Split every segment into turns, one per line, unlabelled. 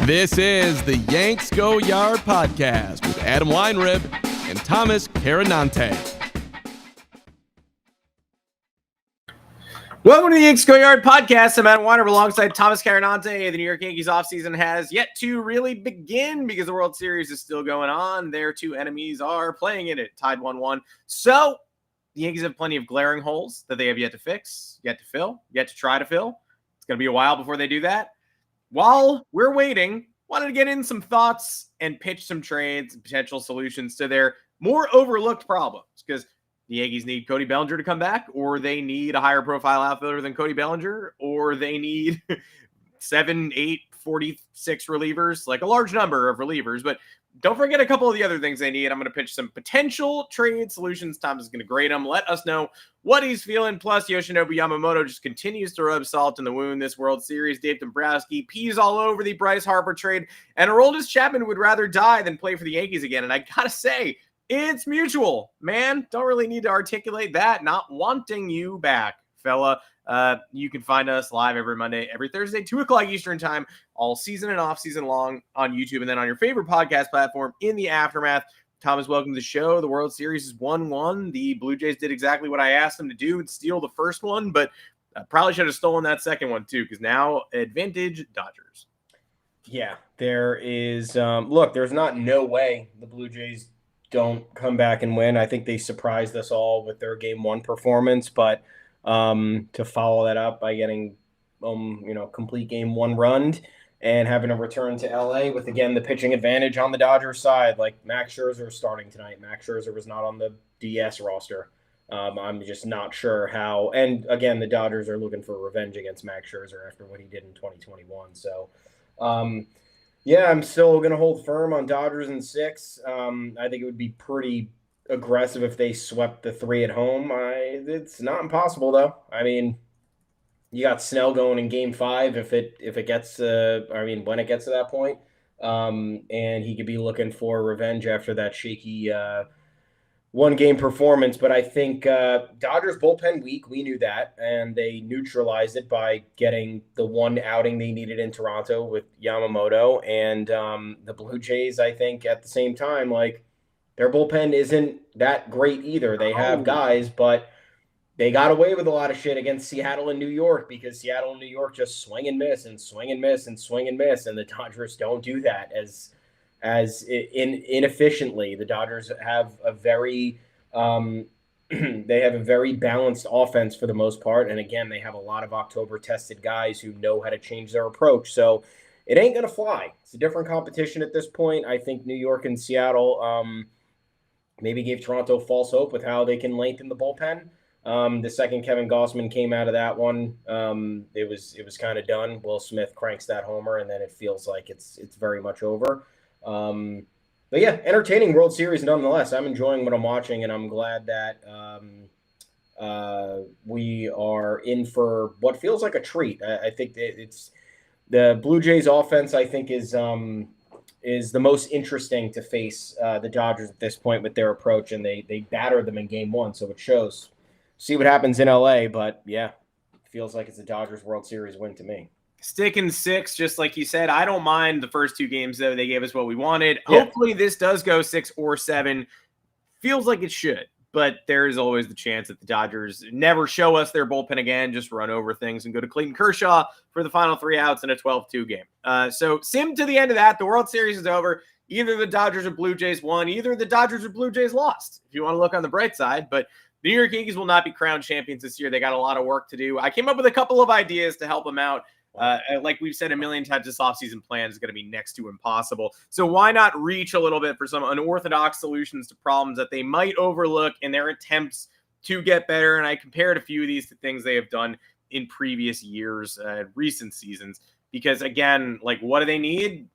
This is the Yanks Go Yard podcast with Adam Weinrib and Thomas Carranante.
Welcome to the Yankees Go Yard podcast. I'm Adam Weinrib alongside Thomas Carranante. The New York Yankees offseason has yet to really begin because the World Series is still going on. Their two enemies are playing in it, tied 1-1. So the Yankees have plenty of glaring holes that they have yet to fix, yet to fill, yet to try to fill. It's going to be a while before they do that. While we're waiting, wanted to get in some thoughts and pitch some trades and potential solutions to their more overlooked problems, because the Yankees need Cody Bellinger to come back, or they need a higher profile outfielder than Cody Bellinger, or they need 7, 8, 46 relievers, like a large number of relievers. But don't forget a couple of the other things they need. I'm going to pitch some potential trade solutions. Tom is going to grade them, let us know what he's feeling. Plus, Yoshinobu Yamamoto just continues to rub salt in the wound this World Series. Dave Dombrowski pees all over the Bryce Harper trade. And Aroldis Chapman would rather die than play for the Yankees again. And I got to say, it's mutual, man. Don't really need to articulate that. Not wanting you back, fella. You can find us live every Monday, every Thursday, 2 o'clock Eastern time, all season and off season long on YouTube, and then on your favorite podcast platform in the aftermath. Thomas, welcome to the show. The World Series is 1-1. The Blue Jays did exactly what I asked them to do and steal the first one, but probably should have stolen that second one too, because now advantage Dodgers.
Yeah, there is. Look, there's no way the Blue Jays don't come back and win. I think they surprised us all with their Game 1 performance, but to follow that up by getting complete Game 1 run and having to return to LA with, again, the pitching advantage on the Dodgers side. Like, Max Scherzer is starting tonight. Max Scherzer was not on the DS roster. I'm just not sure how. And again, the Dodgers are looking for revenge against Max Scherzer after what he did in 2021. So yeah, I'm still going to hold firm on Dodgers in 6. I think it would be pretty aggressive if they swept the 3 at home. It's not impossible, though. I mean, you got Snell going in Game 5 if it gets when it gets to that point. And he could be looking for revenge after that shaky one-game performance. But I think Dodgers bullpen weak. We knew that, and they neutralized it by getting the one outing they needed in Toronto with Yamamoto. And the Blue Jays, I think, at the same time, like, their bullpen isn't that great either. They have guys, but they got away with a lot of shit against Seattle and New York because Seattle and New York just swing and miss and swing and miss and swing and miss, and the Dodgers don't do that as inefficiently. The Dodgers have a very balanced offense for the most part, and again, they have a lot of October-tested guys who know how to change their approach. So it ain't gonna fly. It's a different competition at this point. I think New York and Seattle maybe gave Toronto false hope with how they can lengthen the bullpen. The second Kevin Gausman came out of that one, it was kind of done. Will Smith cranks that homer, and then it feels like it's very much over. But yeah, entertaining World Series nonetheless. I'm enjoying what I'm watching, and I'm glad that we are in for what feels like a treat. I think it's the Blue Jays offense, I think, is the most interesting to face the Dodgers at this point with their approach, and they battered them in Game 1, so it shows. See what happens in LA, but yeah, it feels like it's a Dodgers World Series win to me.
Stick in 6, just like you said. I don't mind the first 2 games, though. They gave us what we wanted.
Yeah.
Hopefully this does go 6 or 7. Feels like it should, but there is always the chance that the Dodgers never show us their bullpen again, just run over things and go to Clayton Kershaw for the final 3 outs in a 12-2 game. So sim to the end of that. The World Series is over. Either the Dodgers or Blue Jays won. Either the Dodgers or Blue Jays lost, if you want to look on the bright side. But the New York Yankees will not be crowned champions this year. They got a lot of work to do. I came up with a couple of ideas to help them out. Like we've said a million times, this offseason plan is going to be next to impossible. So why not reach a little bit for some unorthodox solutions to problems that they might overlook in their attempts to get better? And I compared a few of these to things they have done in previous years, recent seasons, because again, like, what do they need?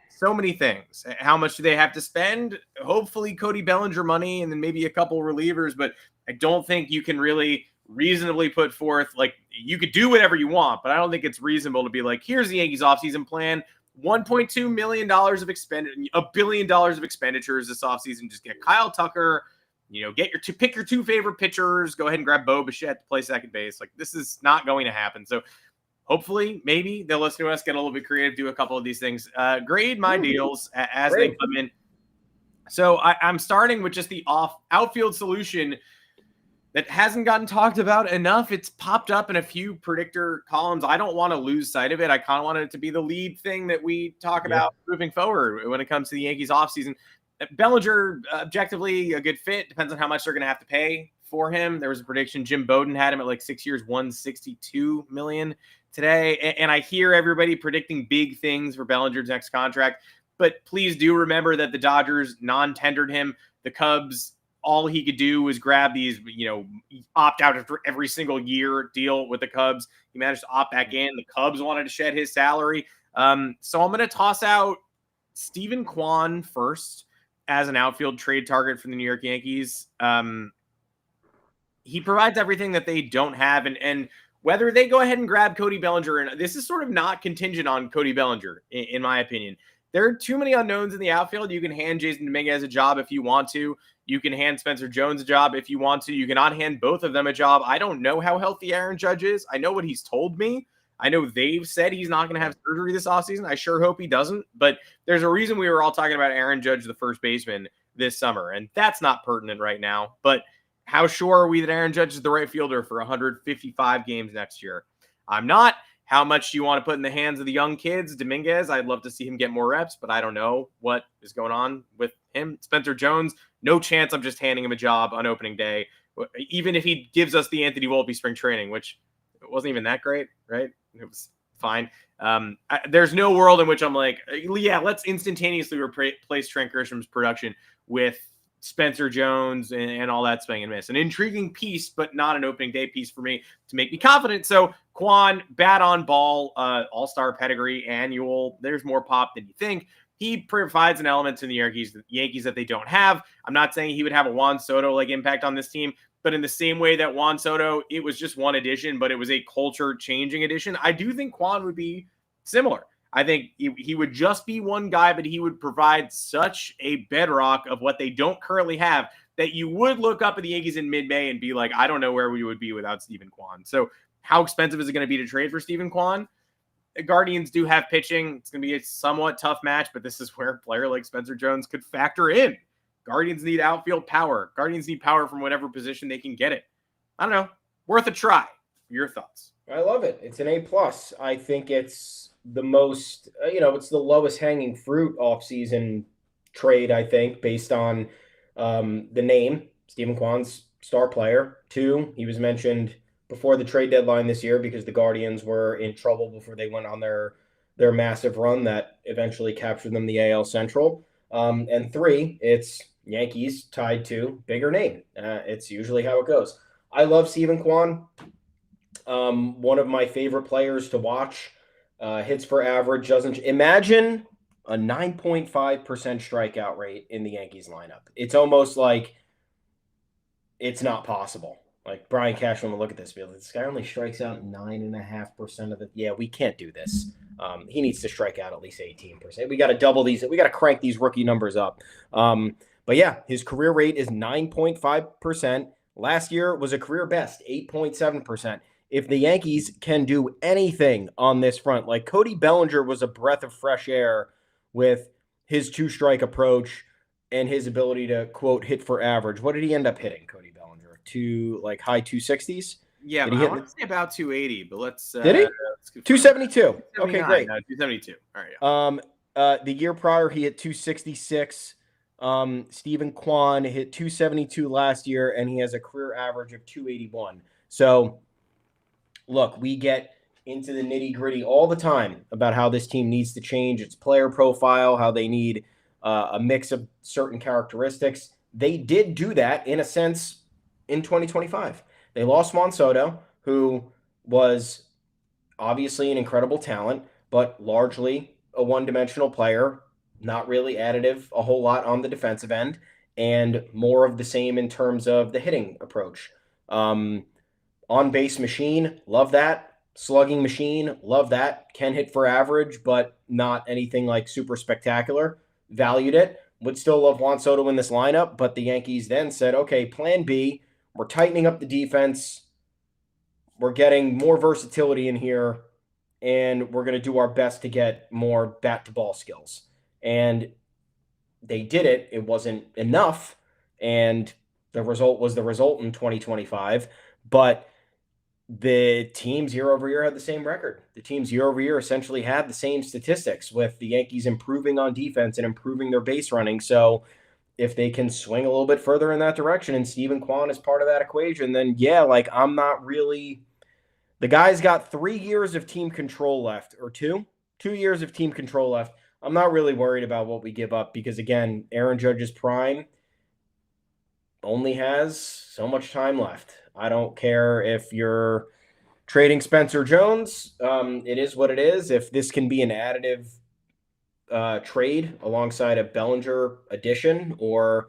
So many things. How much do they have to spend? Hopefully Cody Bellinger money and then maybe a couple relievers, but I don't think you can really reasonably put forth, like, you could do whatever you want, but I don't think it's reasonable to be like, here's the Yankees offseason plan, $1.2 million of $1 billion of expenditures this offseason. Just get Kyle Tucker, pick your 2 favorite pitchers, go ahead and grab Bo Bichette to play second base. Like, this is not going to happen. So hopefully, maybe they'll listen to us, get a little bit creative, do a couple of these things. Grade my deals as they come in. So I'm starting with just the outfield solution that hasn't gotten talked about enough. It's popped up in a few predictor columns. I don't want to lose sight of it. I kind of wanted it to be the lead thing that we talk about moving forward when it comes to the Yankees offseason. Bellinger, objectively, a good fit. Depends on how much they're going to have to pay for him. There was a prediction. Jim Bowden had him at like 6 years, $162 million today. And I hear everybody predicting big things for Bellinger's next contract. But please do remember that the Dodgers non-tendered him. The Cubs, all he could do was grab these, opt out after every single year deal with the Cubs. He managed to opt back in. The Cubs wanted to shed his salary. So I'm going to toss out Stephen Kwan first as an outfield trade target for the New York Yankees. He provides everything that they don't have. And whether they go ahead and grab Cody Bellinger, and this is sort of not contingent on Cody Bellinger, in my opinion. There are too many unknowns in the outfield. You can hand Jason Dominguez a job if you want to. You can hand Spencer Jones a job if you want to. You cannot hand both of them a job. I don't know how healthy Aaron Judge is. I know what he's told me. I know they've said he's not going to have surgery this offseason. I sure hope he doesn't. But there's a reason we were all talking about Aaron Judge, the first baseman, this summer. And that's not pertinent right now. But how sure are we that Aaron Judge is the right fielder for 155 games next year? I'm not. How much do you want to put in the hands of the young kids? Dominguez, I'd love to see him get more reps, but I don't know what is going on with him. Spencer Jones, no chance I'm just handing him a job on opening day, even if he gives us the Anthony Volpe spring training, which wasn't even that great, right? It was fine. There's no world in which I'm like, yeah, let's instantaneously replace Trent Grisham's production with Spencer Jones and all that swing and miss. An intriguing piece, but not an opening day piece for me to make me confident. So Kwan, bat on ball, all-star pedigree, annual. There's more pop than you think. He provides an element to the Yankees that they don't have. I'm not saying he would have a Juan Soto-like impact on this team, but in the same way that Juan Soto, it was just one addition, but it was a culture-changing addition. I do think Kwan would be similar. I think he would just be one guy, but he would provide such a bedrock of what they don't currently have that you would look up at the Yankees in mid-May and be like, I don't know where we would be without Stephen Kwan. So how expensive is it going to be to trade for Stephen Kwan? The Guardians do have pitching. It's going to be a somewhat tough match, but this is where a player like Spencer Jones could factor in. Guardians need outfield power. Guardians need power from whatever position they can get it. I don't know. Worth a try. Your thoughts?
I love it. It's an A+. I think it's the most, it's the lowest hanging fruit offseason trade, I think, based on the name. Stephen Kwan's star player. 2, he was mentioned before the trade deadline this year because the Guardians were in trouble before they went on their massive run that eventually captured them the AL Central. And 3, it's Yankees tied to bigger name. It's usually how it goes. I love Stephen Kwan. One of my favorite players to watch. Hits for average doesn't. Imagine a 9.5% strikeout rate in the Yankees lineup. It's almost like it's not possible. Like Brian Cashman will look at this, be like, this guy only strikes out 9.5% of the. Yeah, we can't do this. He needs to strike out at least 18%. We got to double these. We got to crank these rookie numbers up. But yeah, his career rate is 9.5%. Last year was a career best, 8.7%. If the Yankees can do anything on this front, like Cody Bellinger was a breath of fresh air with his 2-strike approach and his ability to, quote, hit for average. What did he end up hitting, Cody Bellinger? High 260s?
Yeah, I want to say about 280, but let's...
Did he? 272. Okay, great.
No, 272. All
right. The year prior, he hit 266. Stephen Kwan hit 272 last year, and he has a career average of 281. So... Look, we get into the nitty-gritty all the time about how this team needs to change its player profile, how they need a mix of certain characteristics. They did do that, in a sense, in 2025. They lost Juan Soto, who was obviously an incredible talent, but largely a one-dimensional player, not really additive a whole lot on the defensive end, and more of the same in terms of the hitting approach. On-base machine, love that. Slugging machine, love that. Can hit for average, but not anything like super spectacular. Valued it. Would still love Juan Soto in this lineup, but the Yankees then said, okay, plan B, we're tightening up the defense. We're getting more versatility in here. and we're going to do our best to get more bat to ball skills. And they did it. It wasn't enough. And the result was the result in 2025. But the teams year over year had the same record. The teams year over year essentially had the same statistics, with the Yankees improving on defense and improving their base running. So if they can swing a little bit further in that direction and Steven Kwan is part of that equation, then yeah, like I'm not really. The guy's got 3 years of team control left, or 2 years of team control left. I'm not really worried about what we give up because, again, Aaron Judge's prime only has so much time left. I don't care if you're trading Spencer Jones. It is what it is. If this can be an additive trade alongside a Bellinger addition or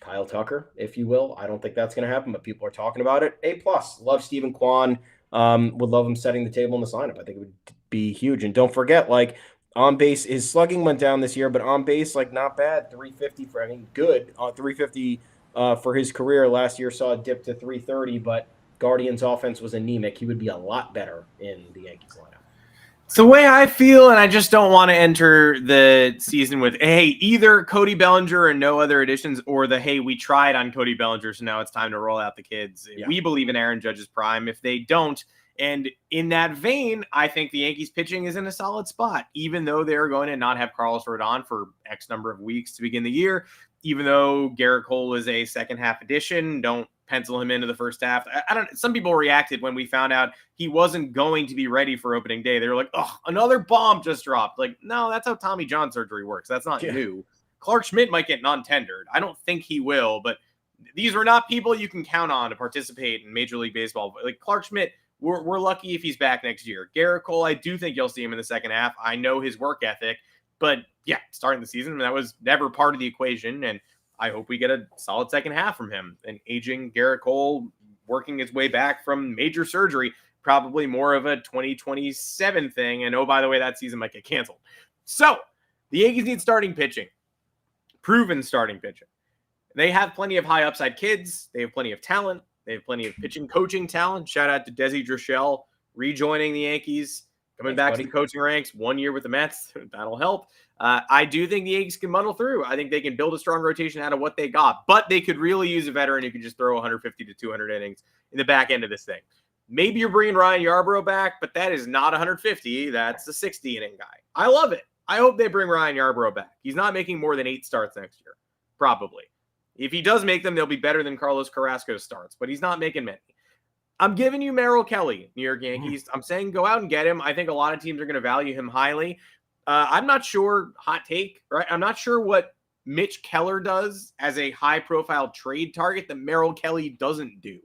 Kyle Tucker, if you will, I don't think that's going to happen, but people are talking about it. A+. Love Steven Kwan. Would love him setting the table in this lineup. I think it would be huge. And don't forget, like, on base, his slugging went down this year, but on base, like, not bad. 350 for, I mean, good. 350 for his career. Last year saw a dip to 330, but Guardians' offense was anemic. He would be a lot better in the Yankees lineup.
It's the way I feel, and I just don't want to enter the season with, hey, either Cody Bellinger and no other additions, or the, hey, we tried on Cody Bellinger, so now it's time to roll out the kids. Yeah. We believe in Aaron Judge's prime. If they don't, and in that vein, I think the Yankees pitching is in a solid spot, even though they're going to not have Carlos Rodon for X number of weeks to begin the year, even though Garrett Cole is a second half addition. Don't pencil him into the first half. I don't. Some people reacted when we found out he wasn't going to be ready for opening day. They were like, "Oh, another bomb just dropped." Like, no, that's how Tommy John surgery works. That's not new. Clark Schmidt might get non-tendered. I don't think he will, but these are not people you can count on to participate in Major League Baseball. Like Clark Schmidt, we're lucky if he's back next year. Garrett Cole, I do think you'll see him in the second half. I know his work ethic, but yeah, starting the season, that was never part of the equation, and I hope we get a solid second half from him. An aging Garrett Cole working his way back from major surgery, probably more of a 2027 thing. And oh, by the way, that season might get canceled. So the Yankees need starting pitching, proven starting pitching. They have plenty of high upside kids. They have plenty of talent. They have plenty of pitching coaching talent. Shout out to Desi Drischel rejoining the Yankees, coming back to the coaching ranks, 1 year with the Mets. That'll help. I do think the Yankees can muddle through. I think they can build a strong rotation out of what they got, but they could really use a veteran who could just throw 150 to 200 innings in the back end of this thing. Maybe you're bringing Ryan Yarbrough back, but that is not 150. That's a 60-inning guy. I love it. I hope they bring Ryan Yarbrough back. He's not making more than 8 starts next year, probably. If he does make them, they'll be better than Carlos Carrasco's starts, but he's not making many. I'm giving you Merrill Kelly, New York Yankees. I'm saying go out and get him. I think a lot of teams are going to value him highly. I'm not sure, hot take, right? I'm not sure what Mitch Keller does as a high-profile trade target that Merrill Kelly doesn't do.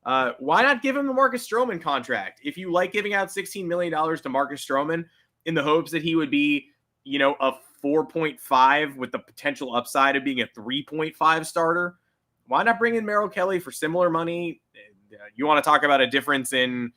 Why not give him the Marcus Stroman contract? If you like giving out $16 million to Marcus Stroman in the hopes that he would be, a 4.5 with the potential upside of being a 3.5 starter, why not bring in Merrill Kelly for similar money? You want to talk about a difference in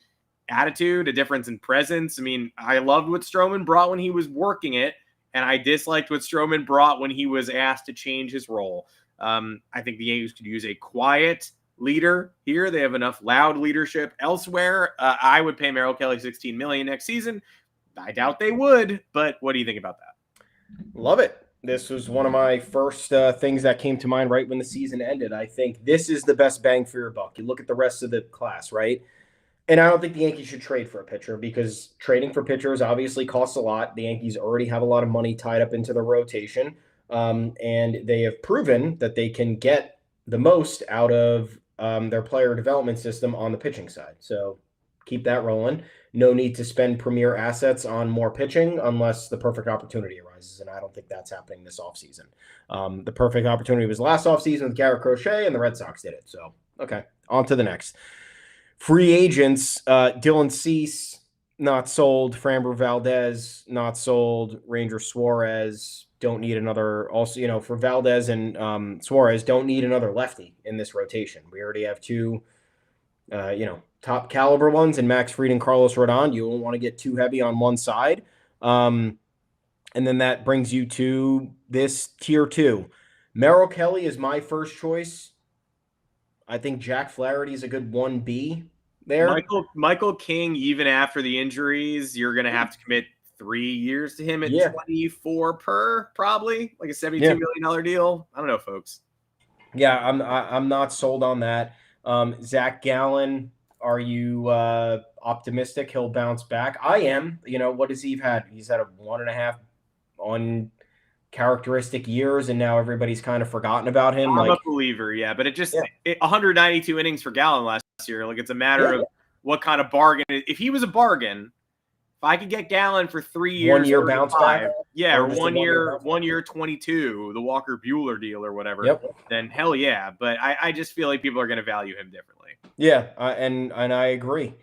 attitude, a difference in presence. I mean, I loved what Stroman brought when he was working it, and I disliked what Stroman brought when he was asked to change his role. I think the Yankees could use a quiet leader here. They have enough loud leadership elsewhere. I would pay Merrill Kelly $16 million next season. I doubt they would, but what do you think about that?
Love it. This was one of my first things that came to mind right when the season ended. I think this is the best bang for your buck. You look at the rest of the class, right? And I don't think the Yankees should trade for a pitcher because trading for pitchers obviously costs a lot. The Yankees already have a lot of money tied up into the rotation, and they have proven that they can get the most out of their player development system on the pitching side. So keep that rolling. No need to spend premier assets on more pitching unless the perfect opportunity arises, and I don't think that's happening this offseason. The perfect opportunity was last offseason with Garrett Crochet, and the Red Sox did it. So, okay, on to the next. Free agents, Dylan Cease, not sold. Framber Valdez, not sold. Ranger Suarez, don't need another. Also, for Valdez and Suarez, don't need another lefty in this rotation. We already have two, top caliber ones in Max Fried and Carlos Rodon. You don't want to get too heavy on one side. And then that brings you to this tier 2. Merrill Kelly is my first choice. I think Jack Flaherty is a good 1B. there.
Michael King, even after the injuries, you're going to have to commit 3 years to him at 24 per, probably like a $72 million deal. I don't know, folks.
Yeah, I'm not sold on that. Zach Gallen, are you optimistic he'll bounce back? I am. What has he had? He's had a 1.5 uncharacteristic years, and now everybody's kind of forgotten about him.
I'm a believer, yeah, but 192 innings for Gallen last year. Like, it's a matter of what kind of bargain. If he was a bargain, if I could get Gallen for 3 years,
1 year bounce back,
or 1 year 22, the Walker Buehler deal or whatever, then hell yeah. But I just feel like people are going to value him differently.
Yeah, and I agree.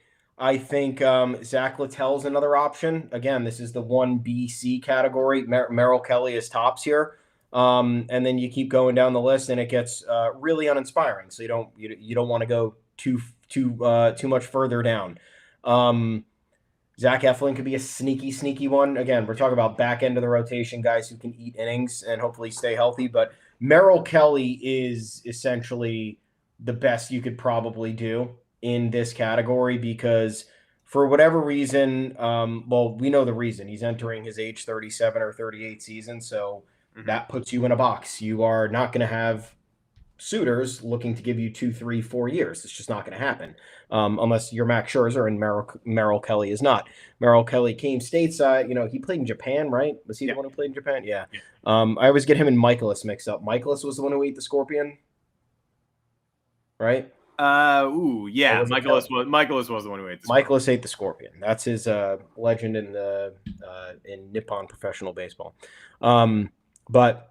I think Zach Littell's another option. Again, this is the 1BC category. Merrill Kelly is tops here, and then you keep going down the list, and it gets really uninspiring. So you don't want to go too much further down. Zach Eflin could be a sneaky one. Again, we're talking about back end of the rotation guys who can eat innings and hopefully stay healthy. But Merrill Kelly is essentially the best you could probably do in this category because for whatever reason, we know the reason. He's entering his age 37 or 38 season, so that puts you in a box. You are not going to have suitors looking to give you 2, 3, 4 years. It's just not going to happen unless you're Max Scherzer, and Merrill Kelly is not. Merrill Kelly came stateside. He played in Japan, right? Was he the one who played in Japan? Yeah. I always get him and Michaelis mixed up. Michaelis was the one who ate the scorpion, right?
Michaelis was the one who ate the scorpion.
Michaelis ate the scorpion. That's his legend in Nippon professional baseball. But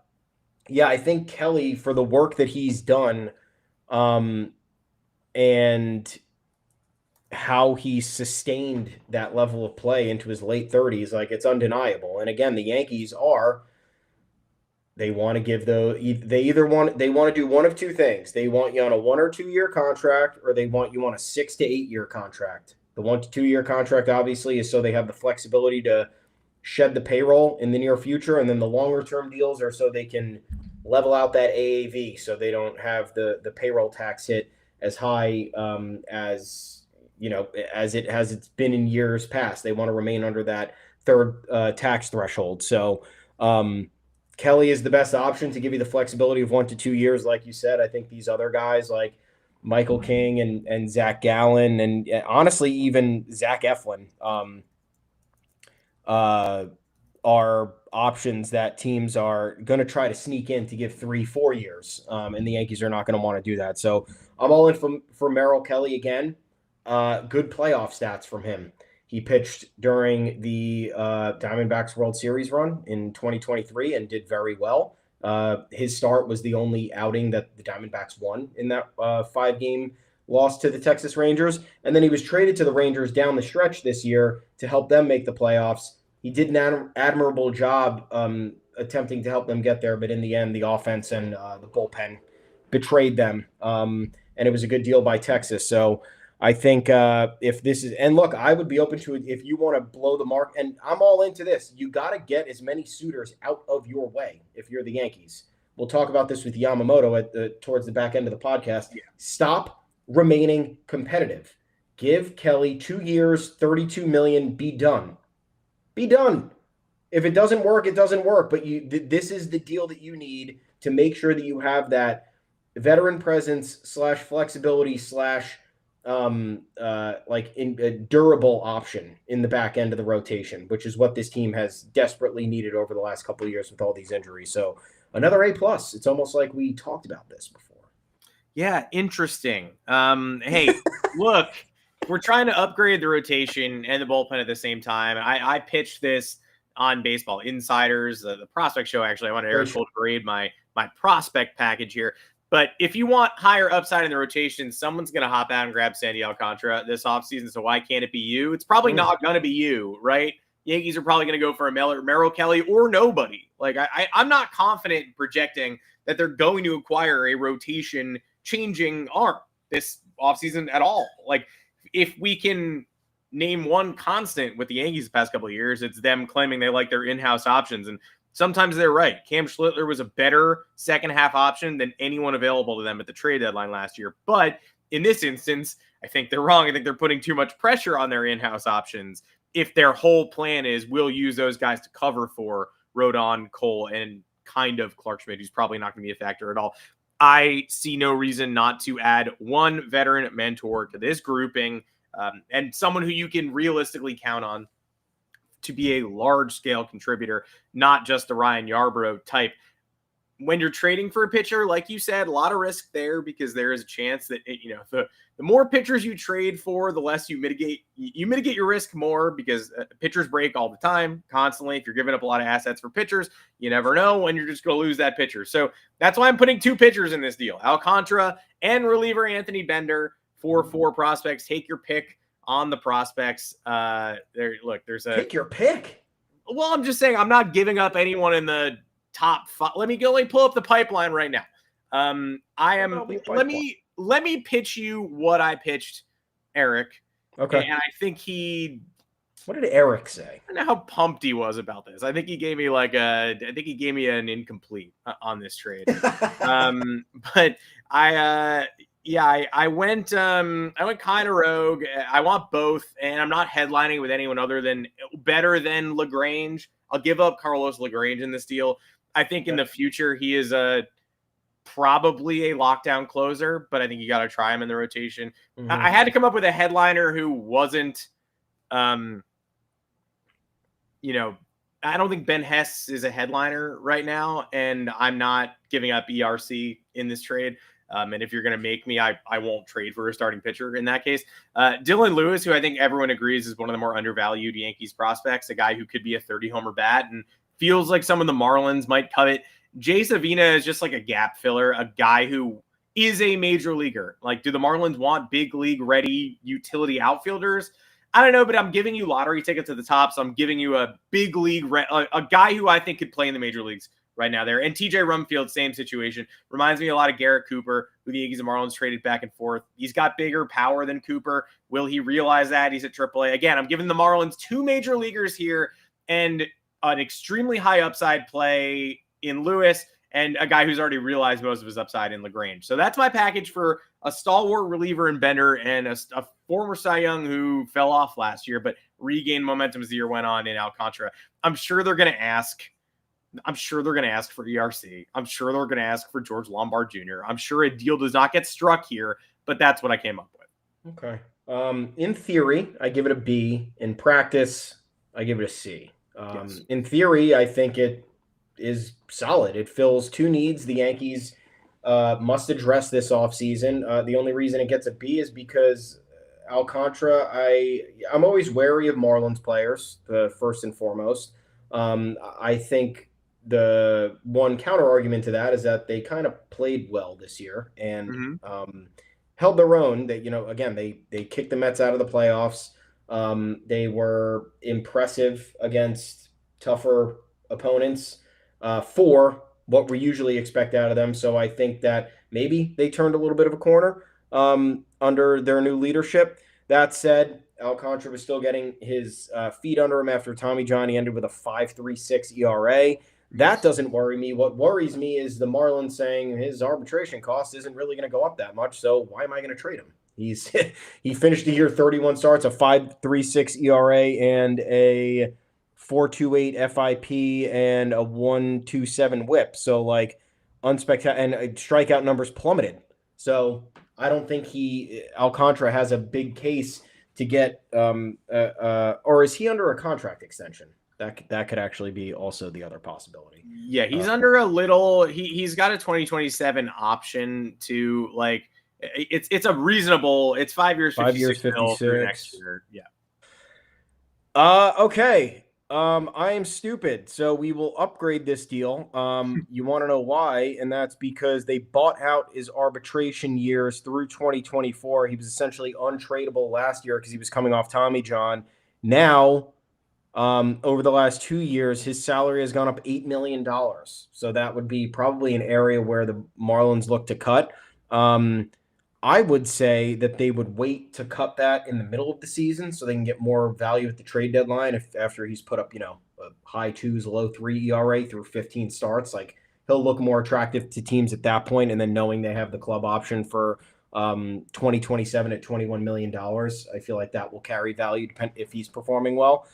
yeah, I think Kelly, for the work that he's done, and how he sustained that level of play into his late 30s, like, it's undeniable. And again, the Yankees they want to give they want to do one of two things. They want you on a 1 or 2 year contract, or they want you on a 6 to 8 year contract. The 1 to 2 year contract obviously is so they have the flexibility to shed the payroll in the near future, and then the longer term deals are so they can level out that AAV, so they don't have the payroll tax hit as high as it's been in years past. They want to remain under that third tax threshold. So Kelly is the best option to give you the flexibility of 1 to 2 years, like you said. I think these other guys like Michael King and Zach Gallen, and honestly even Zach Eflin, are options that teams are going to try to sneak in to give 3-4 years, and the Yankees are not going to want to do that. So I'm all in for Merrill Kelly again. Good playoff stats from him. He pitched during the Diamondbacks World Series run in 2023 and did very well. His start was the only outing that the Diamondbacks won in that 5-game loss to the Texas Rangers. And then he was traded to the Rangers down the stretch this year to help them make the playoffs. He did an admirable job attempting to help them get there, but in the end, the offense and the bullpen betrayed them. And it was a good deal by Texas. So I think if this is – and look, I would be open to it if you want to blow the mark. And I'm all into this. You got to get as many suitors out of your way if you're the Yankees. We'll talk about this with Yamamoto towards the back end of the podcast. Yeah. Stop remaining competitive. Give Kelly 2 years, $32 million, be done. Be done. If it doesn't work, it doesn't work. But this is the deal that you need to make sure that you have that veteran presence / flexibility / a durable option in the back end of the rotation, which is what this team has desperately needed over the last couple of years with all these injuries. So another A+. It's almost like we talked about this before.
Yeah, interesting. Hey, look. We're trying to upgrade the rotation and the bullpen at the same time. I pitched this on Baseball Insiders, the prospect show. Actually, I wanted Eric Cole to grade my prospect package here. But if you want higher upside in the rotation, someone's going to hop out and grab Sandy Alcantara this offseason. So why can't it be you? It's probably not going to be you, right? Yankees are probably going to go for a Merrill Kelly or nobody. Like I'm not confident projecting that they're going to acquire a rotation changing arm this offseason at all. Like, if we can name one constant with the Yankees the past couple of years, it's them claiming they like their in-house options. And sometimes they're right. Cam Schlittler was a better second half option than anyone available to them at the trade deadline last year. But in this instance, I think they're wrong. I think they're putting too much pressure on their in-house options if their whole plan is we'll use those guys to cover for Rodon, Cole, and kind of Clark Schmidt, who's probably not going to be a factor at all. I see no reason not to add one veteran mentor to this grouping, and someone who you can realistically count on to be a large-scale contributor, not just the Ryan Yarbrough type. When you're trading for a pitcher, like you said, a lot of risk there because there is a chance that the more pitchers you trade for, the less you mitigate your risk more because pitchers break all the time, constantly. If you're giving up a lot of assets for pitchers, you never know when you're just going to lose that pitcher. So that's why I'm putting 2 pitchers in this deal: Alcantara and reliever Anthony Bender for 4 prospects. Take your pick on the prospects. There's a
take your pick.
Well, I'm just saying I'm not giving up anyone in the top 5. Let me pull up the pipeline right now. Let me pitch you what I pitched Eric.
Okay.
And I think
what did Eric say?
I don't know how pumped he was about this. I think he gave me an incomplete on this trade. But I went kind of rogue. I want both, and I'm not headlining with anyone other than better than LaGrange. I'll give up Carlos LaGrange in this deal. I think in the future he is probably a lockdown closer, but I think you got to try him in the rotation. Mm-hmm. I had to come up with a headliner who wasn't, I don't think Ben Hess is a headliner right now, and I'm not giving up ERC in this trade. And if you're going to make me, I won't trade for a starting pitcher in that case. Dylan Lewis, who I think everyone agrees is one of the more undervalued Yankees prospects, a guy who could be a 30-homer bat and feels like some of the Marlins might covet. Jay Savina is just like a gap filler, a guy who is a major leaguer. Like, do the Marlins want big league ready utility outfielders? I don't know, but I'm giving you lottery tickets to the top, so I'm giving you a big league, a guy who I think could play in the major leagues right now there. And TJ Rumfield, same situation. Reminds me a lot of Garrett Cooper, who the Yankees and Marlins traded back and forth. He's got bigger power than Cooper. Will he realize that? He's at AAA. Again, I'm giving the Marlins 2 major leaguers here and an extremely high upside play in Lewis and a guy who's already realized most of his upside in LaGrange. So that's my package for a stalwart reliever in Bender and a former Cy Young who fell off last year but regained momentum as the year went on in Alcantara. I'm sure they're going to ask for ERC. I'm sure they're going to ask for George Lombard Jr. I'm sure a deal does not get struck here, but that's what I came up with.
Okay. In theory, I give it a B. In practice, I give it a C.
Yes.
In theory, I think it is solid. It fills 2 needs the Yankees must address this offseason. The only reason it gets a B is because Alcantara, I'm always wary of Marlins players, first and foremost. I think the one counter argument to that is that they kind of played well this year and held their own. They, again, they kicked the Mets out of the playoffs. They were impressive against tougher opponents for what we usually expect out of them. So I think that maybe they turned a little bit of a corner under their new leadership. That said, Alcantara was still getting his feet under him after Tommy John. He ended with a 5.36 ERA. That doesn't worry me. What worries me is the Marlins saying his arbitration cost isn't really going to go up that much. So why am I going to trade him? He finished the year 31 starts, a 5.36 ERA, and a 4.28 FIP, and a 1.27 WHIP. So like unspectacular, and strikeout numbers plummeted. So I don't think Alcantara has a big case to get, or is he under a contract extension? That could actually be also the other possibility.
Yeah, he's under a little. He's got a 2027 option to like. It's a reasonable. It's 5 years, 56 mil for next year. Yeah.
Okay. I am stupid, so we will upgrade this deal. You want to know why? And that's because they bought out his arbitration years through 2024. He was essentially untradeable last year because he was coming off Tommy John. Now, over the last 2 years, his salary has gone up $8 million. So that would be probably an area where the Marlins look to cut. I would say that they would wait to cut that in the middle of the season so they can get more value at the trade deadline. After he's put up, a high 2s, low 3 ERA through 15 starts, like he'll look more attractive to teams at that point. And then knowing they have the club option for 2027 at $21 million. I feel like that will carry value if he's performing well.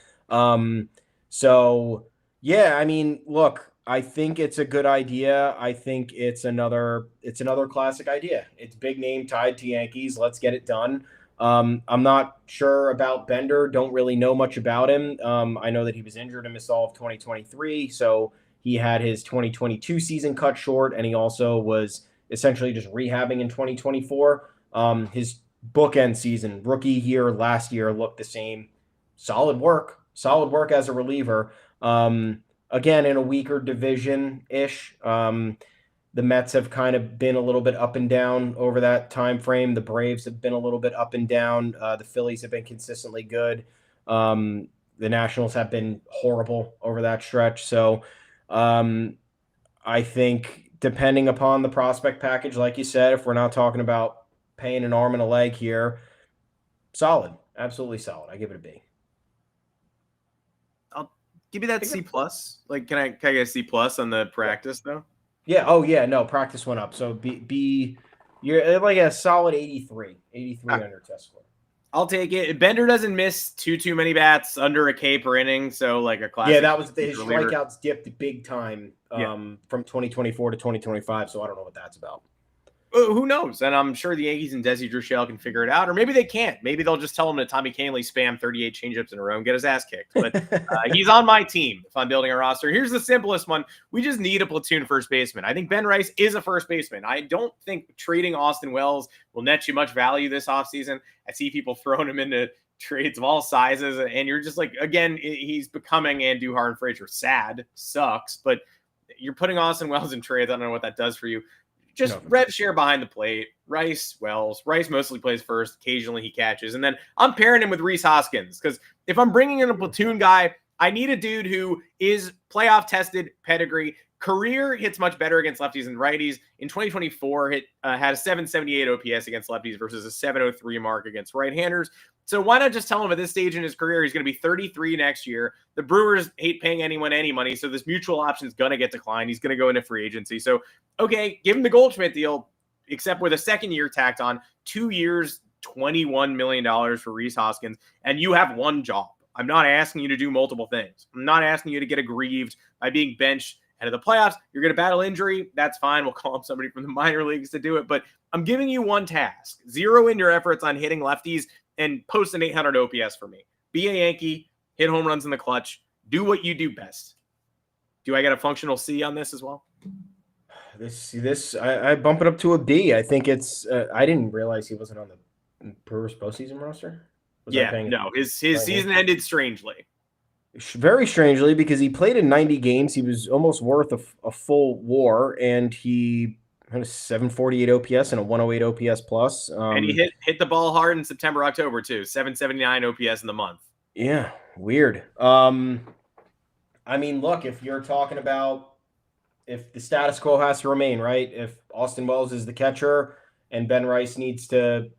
So yeah, I mean, look, I think it's a good idea. I think it's another classic idea. It's big name tied to Yankees. Let's get it done. I'm not sure about Bender. Don't really know much about him. I know that he was injured and missed all of 2023. So he had his 2022 season cut short, and he also was essentially just rehabbing in 2024. His bookend season, rookie year, last year looked the same. Solid work as a reliever. Again, in a weaker division-ish. The Mets have kind of been a little bit up and down over that time frame. The Braves have been a little bit up and down. The Phillies have been consistently good. The Nationals have been horrible over that stretch. So I think depending upon the prospect package, like you said, if we're not talking about paying an arm and a leg here, solid. Absolutely solid. I give it a B.
I'll give you that C plus. Like, can I get a C plus on the practice though?
Yeah. Oh, yeah. No, practice went up. So B, you're like a solid 83 on your test score.
I'll take it. Bender doesn't miss too many bats under a K per inning. So like a classic.
Yeah, that was his strikeouts dipped big time from 2024 to 2025. So I don't know what that's about.
Who knows? And I'm sure the Yankees and Desi Drusell can figure it out. Or maybe they can't. Maybe they'll just tell him that Tommy Kahnle spam 38 changeups in a row and get his ass kicked. But he's on my team if I'm building a roster. Here's the simplest one. We just need a platoon first baseman. I think Ben Rice is a first baseman. I don't think trading Austin Wells will net you much value this offseason. I see people throwing him into trades of all sizes. And you're just like, again, he's becoming Andujar and Frazier. Sad. Sucks. But you're putting Austin Wells in trades. I don't know what that does for you. Just rev share behind the plate. Rice, Wells. Rice mostly plays first. Occasionally he catches. And then I'm pairing him with Rhys Hoskins because if I'm bringing in a platoon guy, I need a dude who is playoff tested pedigree. Career hits much better against lefties and righties. In 2024, had a 778 OPS against lefties versus a 703 mark against right-handers. So why not just tell him at this stage in his career, he's going to be 33 next year. The Brewers hate paying anyone any money, so this mutual option is going to get declined. He's going to go into free agency. So, okay, give him the Goldschmidt deal, except with a second year tacked on, 2 years, $21 million for Rhys Hoskins, and you have one job. I'm not asking you to do multiple things. I'm not asking you to get aggrieved by being benched out of the playoffs. You're going to battle injury. That's fine. We'll call up somebody from the minor leagues to do it. But I'm giving you one task. Zero in your efforts on hitting lefties and post an 800 OPS for me. Be a Yankee, hit home runs in the clutch, do what you do best. Do I get a functional C on this as well?
I bump it up to a B. I think it's I didn't realize he wasn't on the Brewers postseason roster.
His season ended strangely.
Very strangely, because he played in 90 games. He was almost worth a full WAR, and he had a 748 OPS and a 108 OPS plus.
And he hit the ball hard in September, October too. 779 OPS in the month.
Yeah, weird. I mean, look, if you're talking about if the status quo has to remain, right? If Austin Wells is the catcher and Ben Rice needs to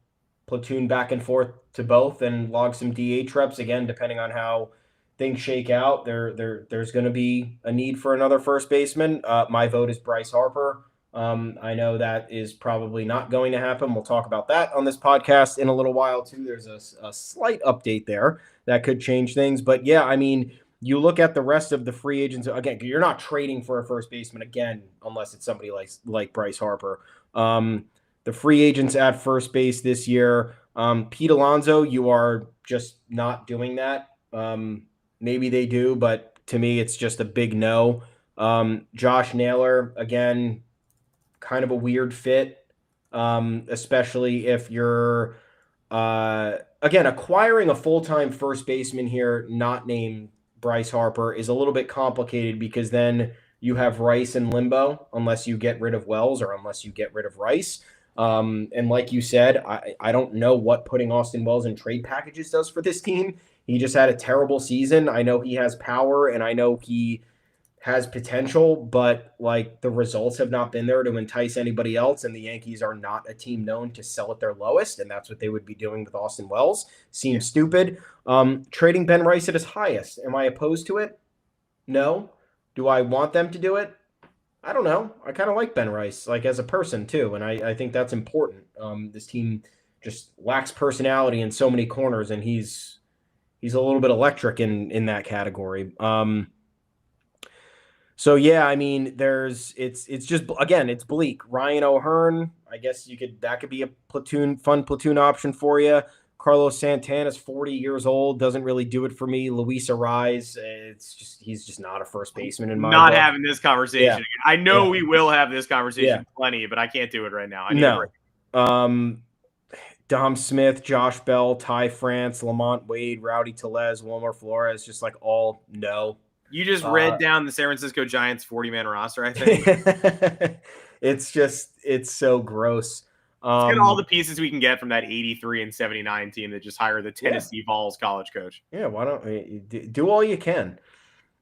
platoon back and forth to both and log some DH reps, again, depending on how things shake out, there's going to be a need for another first baseman. My vote is Bryce Harper. I know that is probably not going to happen. We'll talk about that on this podcast in a little while too. There's a slight update there that could change things. But yeah, I mean, you look at the rest of the free agents. Again, you're not trading for a first baseman again, unless it's somebody like Bryce Harper. The free agents at first base this year, Pete Alonso, you are just not doing that. Maybe they do, but to me, it's just a big no. Josh Naylor, again, kind of a weird fit, especially if you're, again, acquiring a full-time first baseman here, not named Bryce Harper, is a little bit complicated because then you have Rice in limbo unless you get rid of Wells or unless you get rid of Rice. And like you said, I don't know what putting Austin Wells in trade packages does for this team. He just had a terrible season. I know he has power and I know he has potential, but like the results have not been there to entice anybody else. And the Yankees are not a team known to sell at their lowest. And that's what they would be doing with Austin Wells. Seems stupid. Trading Ben Rice at his highest. Am I opposed to it? No. Do I want them to do it? I don't know. I kind of like Ben Rice, like as a person too, and I think that's important. This team just lacks personality in so many corners, and he's a little bit electric in that category. So yeah, I mean, it's just again, it's bleak. Ryan O'Hearn, I guess that could be a fun platoon option for you. Carlos Santana's 40 years old, doesn't really do it for me. Luis Ariz, he's just not a first baseman in my
Not
book.
having this conversation.
Yeah.
I know
Yeah.
we will have this conversation
Yeah.
plenty, but I can't do it right now. I need a break.
Dom Smith, Josh Bell, Ty France, Lamont Wade, Rowdy Tellez, Wilmer Flores, just like all no.
You just read down the San Francisco Giants 40-man roster, I think.
It's so gross.
Let's get all the pieces we can get from that 83 and 79 team that just hired the Tennessee Vols college coach.
Yeah, why don't do all you can?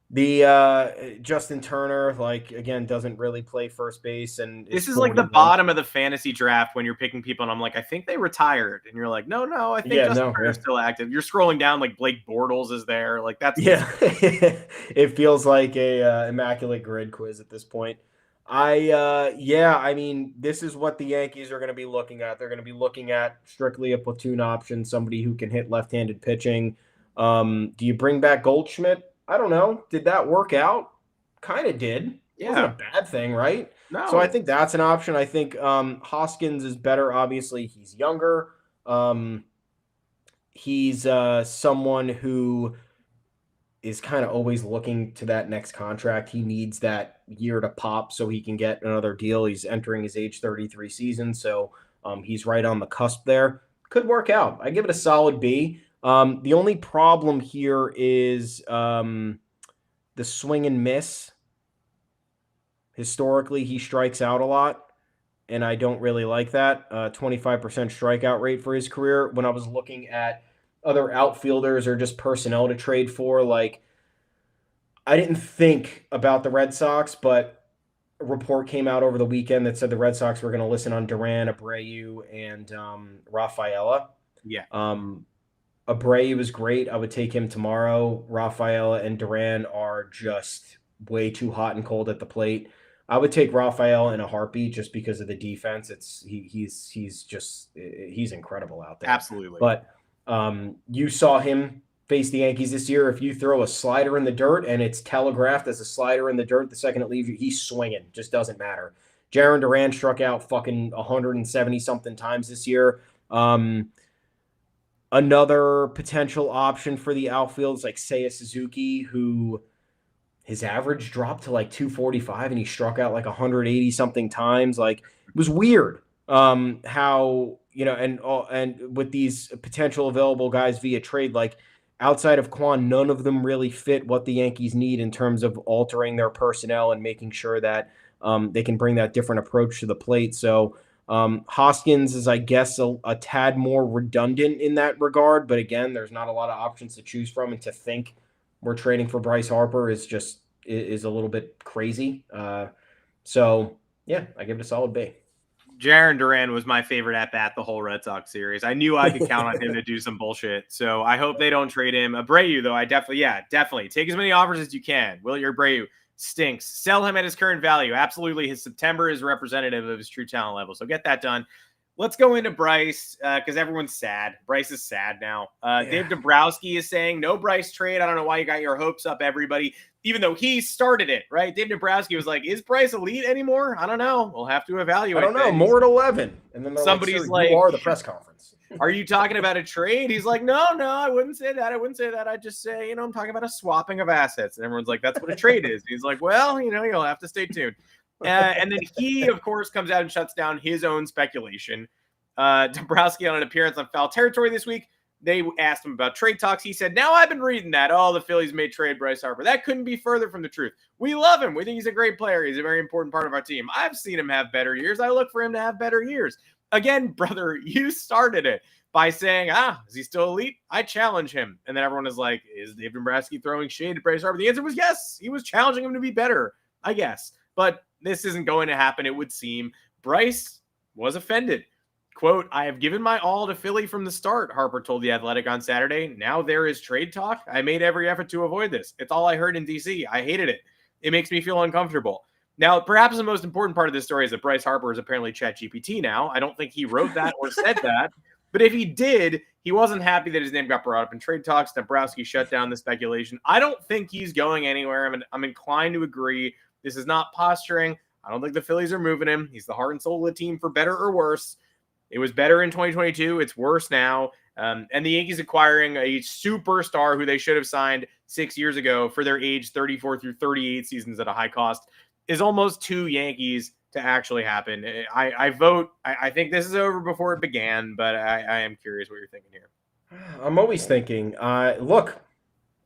The Justin Turner, like, again, doesn't really play first base, and
this is like the bottom of the fantasy draft when you're picking people, and I'm like, I think they retired, and you're like, no, I think Justin Turner's still active. You're scrolling down, like Blake Bortles is there, like that's
It feels like a immaculate grid quiz at this point. I mean, this is what the Yankees are going to be looking at. They're going to be looking at strictly a platoon option, somebody who can hit left-handed pitching. Do you bring back Goldschmidt? I don't know. Did that work out? Kind of did. It wasn't a bad thing, right?
No.
So I think that's an option. I think Hoskins is better. Obviously, he's younger. He's someone who is kind of always looking to that next contract. He needs that year to pop so he can get another deal. He's entering his age 33 season, so he's right on the cusp there. Could work out. I give it a solid B. The only problem here is the swing and miss. Historically, he strikes out a lot, and I don't really like that. 25% strikeout rate for his career. When I was looking at other outfielders or just personnel to trade for, like, I didn't think about the Red Sox, but a report came out over the weekend that said the Red Sox were going to listen on Duran, Abreu, and Rafaela.
Yeah.
Abreu was great. I would take him tomorrow. Rafaela and Duran are just way too hot and cold at the plate. I would take Rafael in a heartbeat just because of the defense. He's incredible out there.
Absolutely.
But you saw him face the Yankees this year. If you throw a slider in the dirt and it's telegraphed as a slider in the dirt the second it leaves you, he's swinging. Just doesn't matter. Jaron Duran struck out fucking 170 something times this year. Another potential option for the outfield is like Seiya Suzuki, who his average dropped to like 245 and he struck out like 180 something times. Like, it was weird how, and with these potential available guys via trade, like outside of Kwan, none of them really fit what the Yankees need in terms of altering their personnel and making sure that they can bring that different approach to the plate. So Hoskins is, I guess, a tad more redundant in that regard. But again, there's not a lot of options to choose from. And to think we're trading for Bryce Harper is a little bit crazy. So, yeah, I give it a solid B.
Jaron Duran was my favorite at-bat the whole Red Sox series. I knew I could count on him to do some bullshit. So I hope they don't trade him. Abreu, though, definitely. Take as many offers as you can. Wilyer Abreu stinks. Sell him at his current value. Absolutely. His September is representative of his true talent level. So get that done. Let's go into Bryce because everyone's sad. Bryce is sad now. Dave Dombrowski is saying no Bryce trade. I don't know why you got your hopes up, everybody, even though he started it, right? Dave Dombrowski was like, is Bryce elite anymore? I don't know. We'll have to evaluate.
I don't know.
Things.
More at 11. And then
somebody's like,
you are the press conference.
Are you talking about a trade? He's like, no, I wouldn't say that. I'd just say, I'm talking about a swapping of assets. And everyone's like, that's what a trade is. He's like, well, you'll have to stay tuned. And then he, of course, comes out and shuts down his own speculation. Dombrowski on an appearance on Foul Territory this week. They asked him about trade talks. He said, now I've been reading that. The Phillies may trade Bryce Harper. That couldn't be further from the truth. We love him. We think he's a great player. He's a very important part of our team. I've seen him have better years. I look for him to have better years. Again, brother, you started it by saying, is he still elite? I challenge him. And then everyone is like, is Dave Dombrowski throwing shade at Bryce Harper? The answer was yes. He was challenging him to be better, I guess. But this isn't going to happen, it would seem. Bryce was offended. Quote, I have given my all to Philly from the start, Harper told The Athletic on Saturday. Now there is trade talk. I made every effort to avoid this. It's all I heard in D.C. I hated it. It makes me feel uncomfortable. Now, perhaps the most important part of this story is that Bryce Harper is apparently ChatGPT now. I don't think he wrote that or said that. But if he did, he wasn't happy that his name got brought up in trade talks. Dombrowski shut down the speculation. I don't think he's going anywhere. I'm inclined to agree. This is not posturing. I don't think the Phillies are moving him. He's the heart and soul of the team for better or worse. It was better in 2022. It's worse now. And the Yankees acquiring a superstar who they should have signed 6 years ago for their age 34 through 38 seasons at a high cost is almost too Yankees to actually happen. I vote. I think this is over before it began, but I am curious what you're thinking here.
I'm always thinking, look,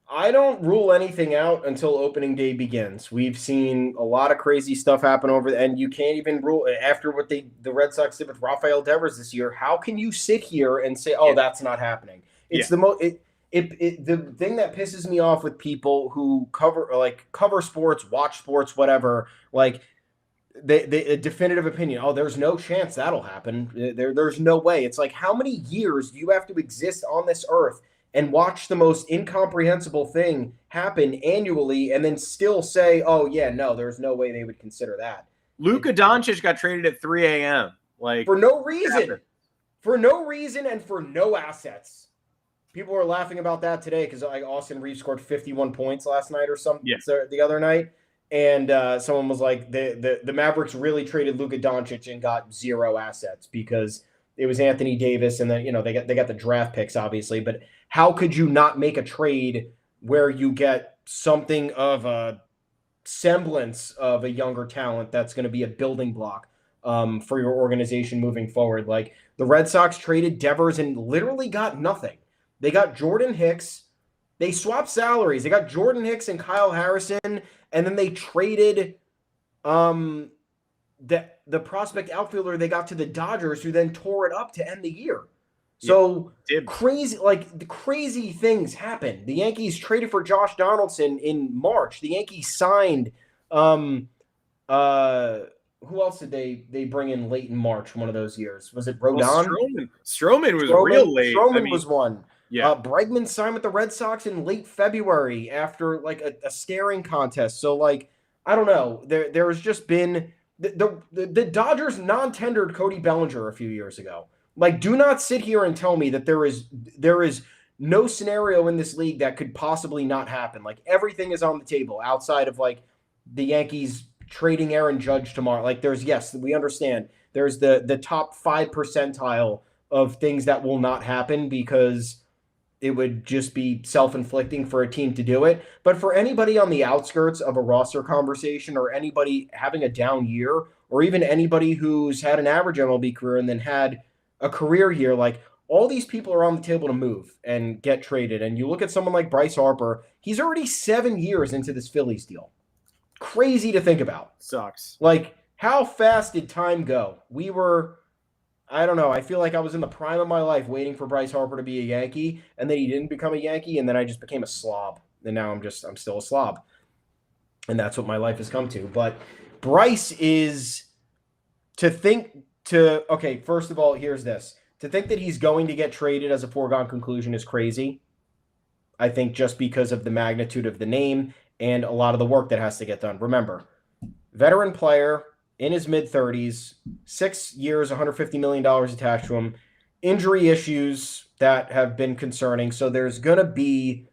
I don't rule anything out until opening day begins. We've seen a lot of crazy stuff happen and you can't even rule after what the Red Sox did with Rafael Devers this year. How can you sit here and say, "Oh, that's not happening"? It's the thing that pisses me off with people who cover sports, watch sports, whatever. Like the definitive opinion. Oh, there's no chance that'll happen. There's no way. It's like, how many years do you have to exist on this earth and watch the most incomprehensible thing happen annually and then still say, oh, yeah, no, there's no way they would consider that.
Luka Doncic got traded at 3 a.m.
For no reason. For no reason and for no assets. People were laughing about that today because Austin Reeves scored 51 points last night or something the other night. And someone was like, the Mavericks really traded Luka Doncic and got zero assets because it was Anthony Davis, and then they got the draft picks, obviously. But how could you not make a trade where you get something of a semblance of a younger talent that's going to be a building block for your organization moving forward? Like, the Red Sox traded Devers and literally got nothing. They got Jordan Hicks. They swapped salaries. They got Jordan Hicks and Kyle Harrison, and then they traded the prospect outfielder they got to the Dodgers, who then tore it up to end the year. So crazy things happen. The Yankees traded for Josh Donaldson in March. The Yankees signed who else did they bring in late in March one of those years? Was it Rodon?
Well, Stroman was real late.
Stroman was one.
Yeah.
Bregman signed with the Red Sox in late February after a staring contest. So I don't know. There has just been the Dodgers non-tendered Cody Bellinger a few years ago. Do not sit here and tell me that there is no scenario in this league that could possibly not happen. Everything is on the table outside of the Yankees trading Aaron Judge tomorrow. We understand there's the top 5 percentile of things that will not happen because it would just be self-inflicting for a team to do it. But for anybody on the outskirts of a roster conversation, or anybody having a down year, or even anybody who's had an average MLB career and then had a career year, all these people are on the table to move and get traded. And you look at someone like Bryce Harper, he's already 7 years into this Phillies deal. Crazy to think about.
Sucks.
How fast did time go? I don't know. I feel like I was in the prime of my life waiting for Bryce Harper to be a Yankee, and then he didn't become a Yankee, and then I just became a slob. And now I'm still a slob. And that's what my life has come to. But Bryce is okay, first of all, here's this. To think that he's going to get traded as a foregone conclusion is crazy. I think just because of the magnitude of the name and a lot of the work that has to get done. Remember, veteran player in his mid-30s, 6 years, $150 million attached to him, injury issues that have been concerning. So there's going to be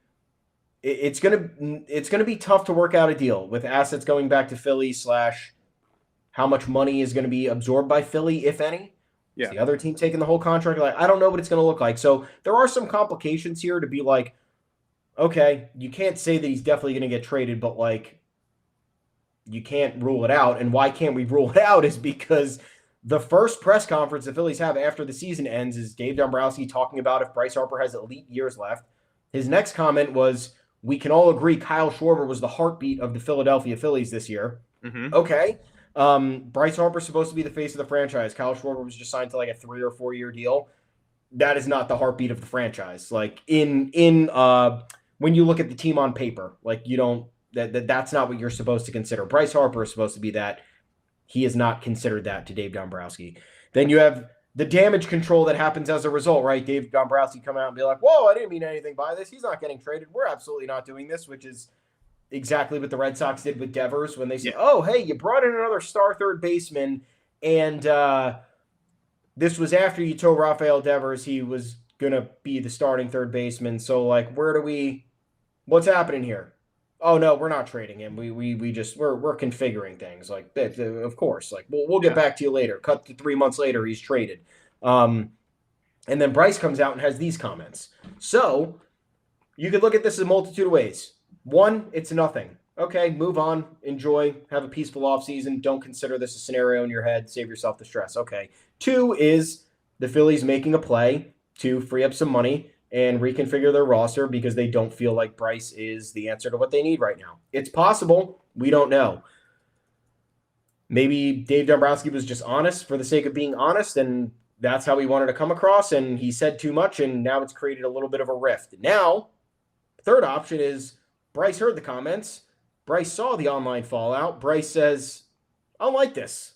it's going to be tough to work out a deal with assets going back to Philly / how much money is going to be absorbed by Philly, if any. Yeah. Is the other team taking the whole contract? I don't know what it's going to look like. So there are some complications here to be okay, you can't say that he's definitely going to get traded, but you can't rule it out. And why can't we rule it out is because the first press conference the Phillies have after the season ends is Dave Dombrowski talking about if Bryce Harper has elite years left. His next comment was, we can all agree Kyle Schwarber was the heartbeat of the Philadelphia Phillies this year. Mm-hmm. Okay. Bryce Harper's supposed to be the face of the franchise. Kyle Schwarber was just signed to a 3 or 4 year deal. That is not the heartbeat of the franchise. When you look at the team on paper, you don't, that's not what you're supposed to consider. Bryce Harper is supposed to be that. He is not considered that to Dave Dombrowski. Then you have the damage control that happens as a result, right? Dave Dombrowski come out and be like, whoa, I didn't mean anything by this. He's not getting traded. We're absolutely not doing this, which is exactly what the Red Sox did with Devers when they said,
Yeah.
oh, hey, you brought in another star third baseman, and this was after you told Rafael Devers he was going to be the starting third baseman. So, like, what's happening here? Oh, no, we're not trading him. We're configuring things. Like, of course, like, we'll get back to you later. Cut to 3 months later, he's traded. And then Bryce comes out and has these comments. So you could look at this a multitude of ways. One, it's nothing. Okay, move on, enjoy, have a peaceful offseason. Don't consider this a scenario in your head. Save yourself the stress. Okay. Two is the Phillies making a play to free up some money and reconfigure their roster because they don't feel like Bryce is the answer to what they need right now. It's possible. We don't know. Maybe Dave Dombrowski was just honest for the sake of being honest, and that's how he wanted to come across, and he said too much, and now it's created a little bit of a rift. Now, third option is Bryce heard the comments. Bryce saw the online fallout. Bryce says, I don't like this.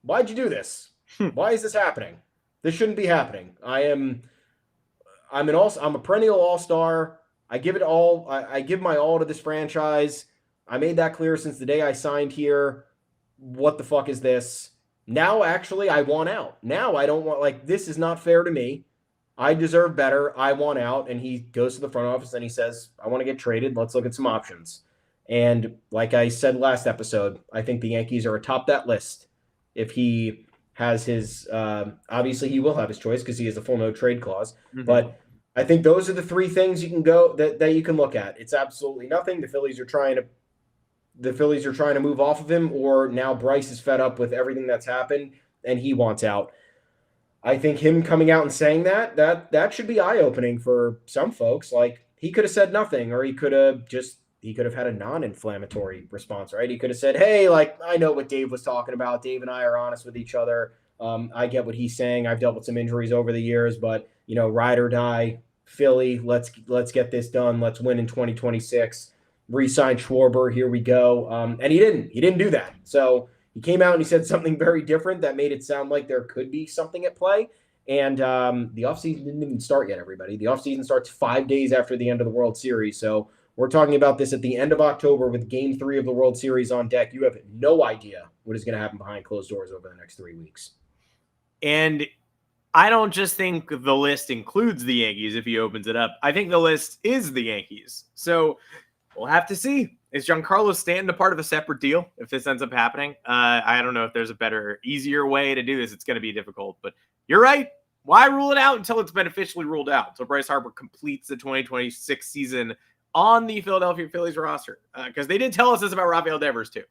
Why'd you do this? Why is this happening? This shouldn't be happening. I'm a perennial all-star. I give it all. I give my all to this franchise. I made that clear since the day I signed here. What the fuck is this? Now, actually, I want out. Now I don't want, like, this is not fair to me. I deserve better. I want out. And he goes to the front office and he says, I want to get traded. Let's look at some options. And like I said last episode, I think the Yankees are atop that list. If he has his, obviously he will have his choice because he has a full no trade clause. Mm-hmm. But I think those are the three things you can go that you can look at. It's absolutely nothing. The Phillies are trying to move off of him, or now Bryce is fed up with everything that's happened and he wants out. I think him coming out and saying that should be eye-opening for some folks. Like, he could have said nothing, or he could have had a non-inflammatory response, right? He could have said, hey, like, I know what Dave was talking about. Dave and I are honest with each other. I get what he's saying. I've dealt with some injuries over the years, but, ride or die, Philly, let's get this done. Let's win in 2026. Re-sign Schwarber. Here we go. And he didn't do that. So he came out and he said something very different that made it sound like there could be something at play. And the offseason didn't even start yet, everybody. The offseason starts 5 days after the end of the World Series. So we're talking about this at the end of October with Game 3 of the World Series on deck. You have no idea what is going to happen behind closed doors over the next 3 weeks.
And I don't just think the list includes the Yankees if he opens it up. I think the list is the Yankees. So we'll have to see. Is Giancarlo Stanton a part of a separate deal if this ends up happening? I don't know if there's a better, easier way to do this. It's going to be difficult. But you're right. Why rule it out until it's been officially ruled out? So Bryce Harper completes the 2026 season on the Philadelphia Phillies roster. Because they did tell us this about Rafael Devers, too,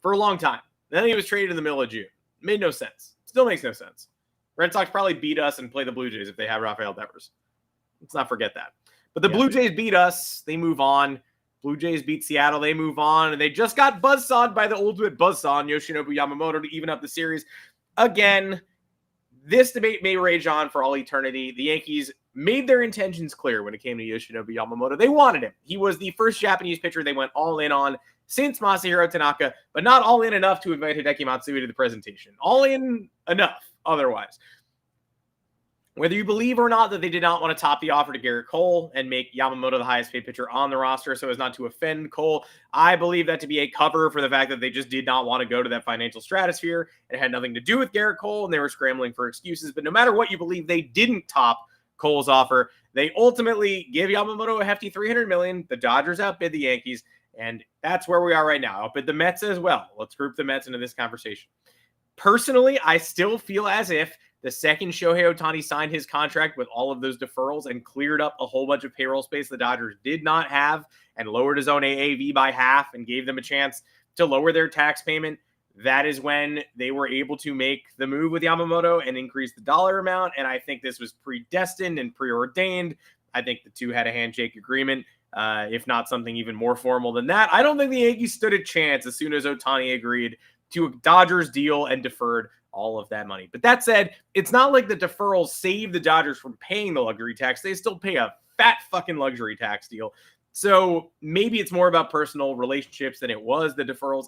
for a long time. Then he was traded in the middle of June. Made no sense. Still makes no sense. Red Sox probably beat us and play the Blue Jays if they have Rafael Devers. Let's not forget that. But the Blue Jays beat us. They move on. Blue Jays beat Seattle. They move on. And they just got buzzsawed by the ultimate buzzsaw, Yoshinobu Yamamoto, to even up the series. Again, this debate may rage on for all eternity. The Yankees made their intentions clear when it came to Yoshinobu Yamamoto. They wanted him. He was the first Japanese pitcher they went all in on since Masahiro Tanaka, but not all in enough to invite Hideki Matsui to the presentation. All in enough otherwise. Whether you believe or not that they did not want to top the offer to Garrett Cole and make Yamamoto the highest paid pitcher on the roster so as not to offend Cole, I believe that to be a cover for the fact that they just did not want to go to that financial stratosphere. It had nothing to do with Garrett Cole, and they were scrambling for excuses. But no matter what you believe, they didn't top Cole's offer. They ultimately gave Yamamoto a hefty $300 million. The Dodgers outbid the Yankees, and that's where we are right now. Outbid the Mets as well. Let's group the Mets into this conversation. Personally, I still feel as if the second Shohei Ohtani signed his contract with all of those deferrals and cleared up a whole bunch of payroll space the Dodgers did not have and lowered his own AAV by half and gave them a chance to lower their tax payment, that is when they were able to make the move with Yamamoto and increase the dollar amount. And I think this was predestined and preordained. I think the two had a handshake agreement, if not something even more formal than that. I don't think the Yankees stood a chance as soon as Ohtani agreed to a Dodgers deal and deferred all of that money. But that said, it's not like the deferrals saved the Dodgers from paying the luxury tax. They still pay a fat fucking luxury tax deal. So maybe it's more about personal relationships than it was the deferrals.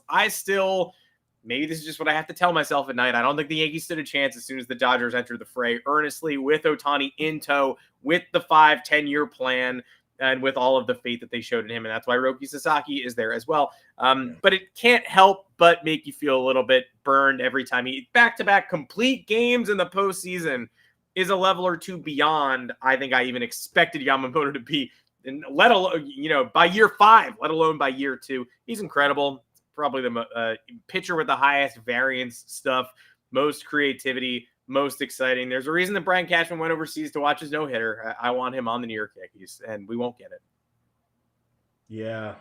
Maybe this is just what I have to tell myself at night. I don't think the Yankees stood a chance as soon as the Dodgers entered the fray earnestly with Ohtani in tow, with the 5-10-year plan. and with all of the faith that they showed in him. And that's why Roki Sasaki is there as well. But it can't help but make you feel a little bit burned every time he back-to-back complete games in the postseason is a level or two beyond I think I even expected Yamamoto to be, and let alone, by year 5, let alone by year 2. He's incredible. Probably the pitcher with the highest variance stuff, most creativity, most exciting. There's a reason that Brian Cashman went overseas to watch his no-hitter. I want him on the New York Yankees, and we won't get it.
Yeah,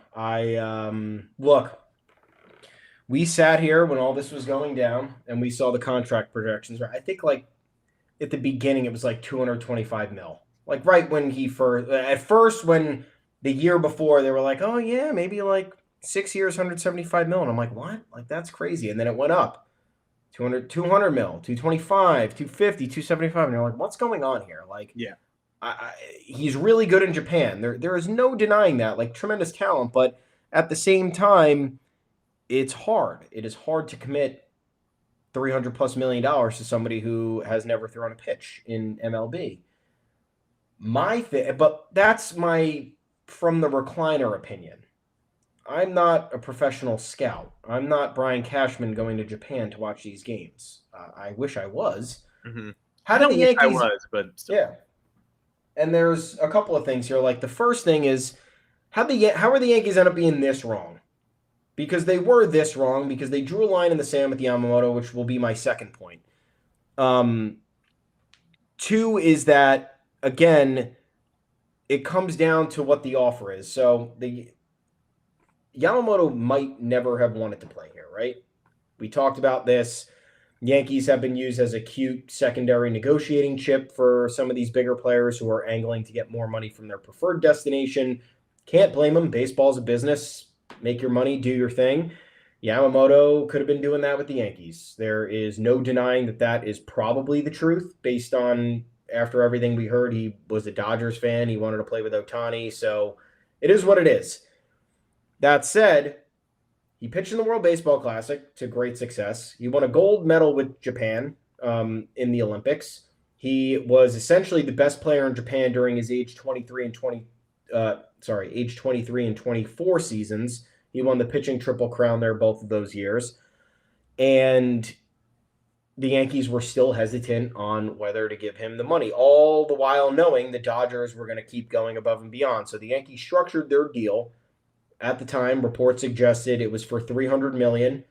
look, we sat here when all this was going down, and we saw the contract projections. I think, at the beginning, it was like $225 million. Like, right when when the year before, they were like, oh, yeah, maybe 6 years, $175 million. I'm like, what? That's crazy. And then it went up. 200 mil, 225, 250, 275. And you're like, what's going on here?
Yeah,
he's really good in Japan. There is no denying that, tremendous talent. But at the same time, it's hard. It is hard to commit $300+ million to somebody who has never thrown a pitch in MLB. But that's my from the recliner opinion. I'm not a professional scout. I'm not Brian Cashman going to Japan to watch these games. I wish I was.
Mm-hmm.
How did the Yankees?
I was, but still.
Yeah. And there's a couple of things here. The first thing is, how are the Yankees end up being this wrong? Because they were this wrong because they drew a line in the sand with Yamamoto, which will be my second point. 2 is that, again, it comes down to what the offer is. So Yamamoto might never have wanted to play here, right? We talked about this. Yankees have been used as a cute secondary negotiating chip for some of these bigger players who are angling to get more money from their preferred destination. Can't blame them. Baseball's a business. Make your money, do your thing. Yamamoto could have been doing that with the Yankees. There is no denying that is probably the truth based on, after everything we heard, he was a Dodgers fan. He wanted to play with Ohtani. So it is what it is. That said, he pitched in the World Baseball Classic to great success. He won a gold medal with Japan in the Olympics. He was essentially the best player in Japan during his age 23 and 24 seasons. He won the pitching Triple Crown there both of those years. And the Yankees were still hesitant on whether to give him the money, all the while knowing the Dodgers were going to keep going above and beyond. So the Yankees structured their deal. At the time, reports suggested it was for $300 million.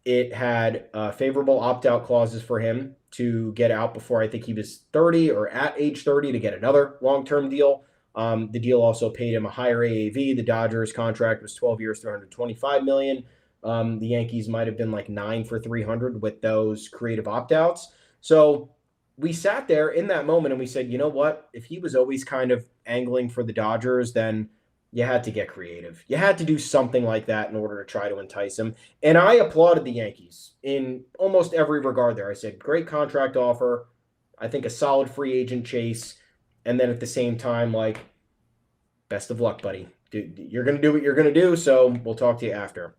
It had favorable opt-out clauses for him to get out before I think he was 30 or at age 30 to get another long-term deal. The deal also paid him a higher AAV. The Dodgers contract was 12 years, $325 million. The Yankees might have been 9 for $300 with those creative opt-outs. So we sat there in that moment and we said, you know what? If he was always kind of angling for the Dodgers, then you had to get creative. You had to do something like that in order to try to entice him. And I applauded the Yankees in almost every regard there. I said, great contract offer. I think a solid free agent chase. And then at the same time, best of luck, buddy. You're going to do what you're going to do, so we'll talk to you after.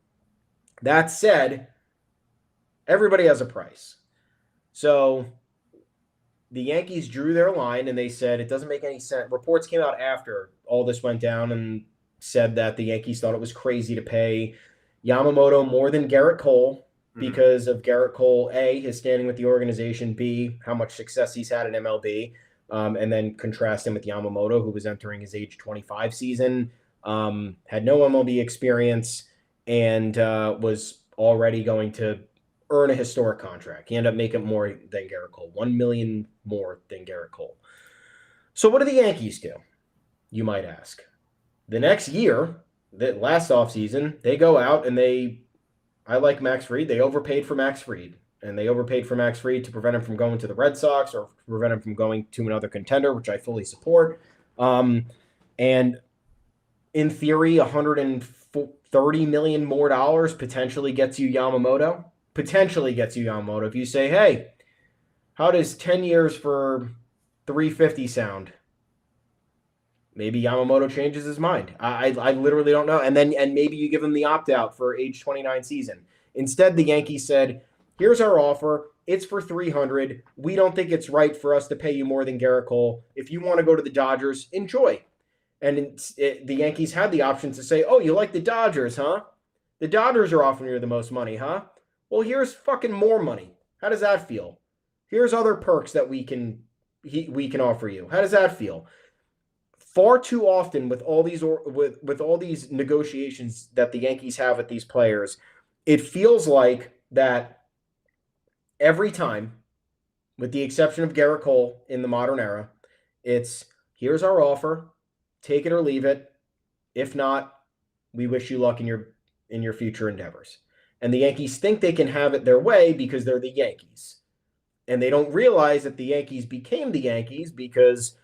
That said, everybody has a price. So the Yankees drew their line and they said it doesn't make any sense. Reports came out after all this went down and said that the Yankees thought it was crazy to pay Yamamoto more than Garrett Cole because of Garrett Cole, A, his standing with the organization, B, how much success he's had in MLB, and then contrast him with Yamamoto, who was entering his age 25 season, had no MLB experience, and was already going to earn a historic contract. He ended up making more than Garrett Cole, $1 million more than Garrett Cole. So what do the Yankees do, you might ask? The next year, the last offseason, they go out and I like Max Fried. They overpaid for Max Fried. And they overpaid for Max Fried to prevent him from going to the Red Sox or prevent him from going to another contender, which I fully support. And in theory, $130 million more potentially gets you Yamamoto. If you say, hey, how does 10 years for $350 sound? Maybe Yamamoto changes his mind. I literally don't know. And maybe you give him the opt-out for age 29 season. Instead, the Yankees said, here's our offer. It's for $300. We don't think it's right for us to pay you more than Garrett Cole. If you want to go to the Dodgers, enjoy. And the Yankees had the option to say, oh, you like the Dodgers, huh? The Dodgers are offering you the most money, huh? Well, here's fucking more money. How does that feel? Here's other perks that we can offer you. How does that feel? Far too often with all these negotiations that the Yankees have with these players, it feels like that every time, with the exception of Garrett Cole in the modern era, it's here's our offer, take it or leave it. If not, we wish you luck in your future endeavors. And the Yankees think they can have it their way because they're the Yankees. And they don't realize that the Yankees became the Yankees because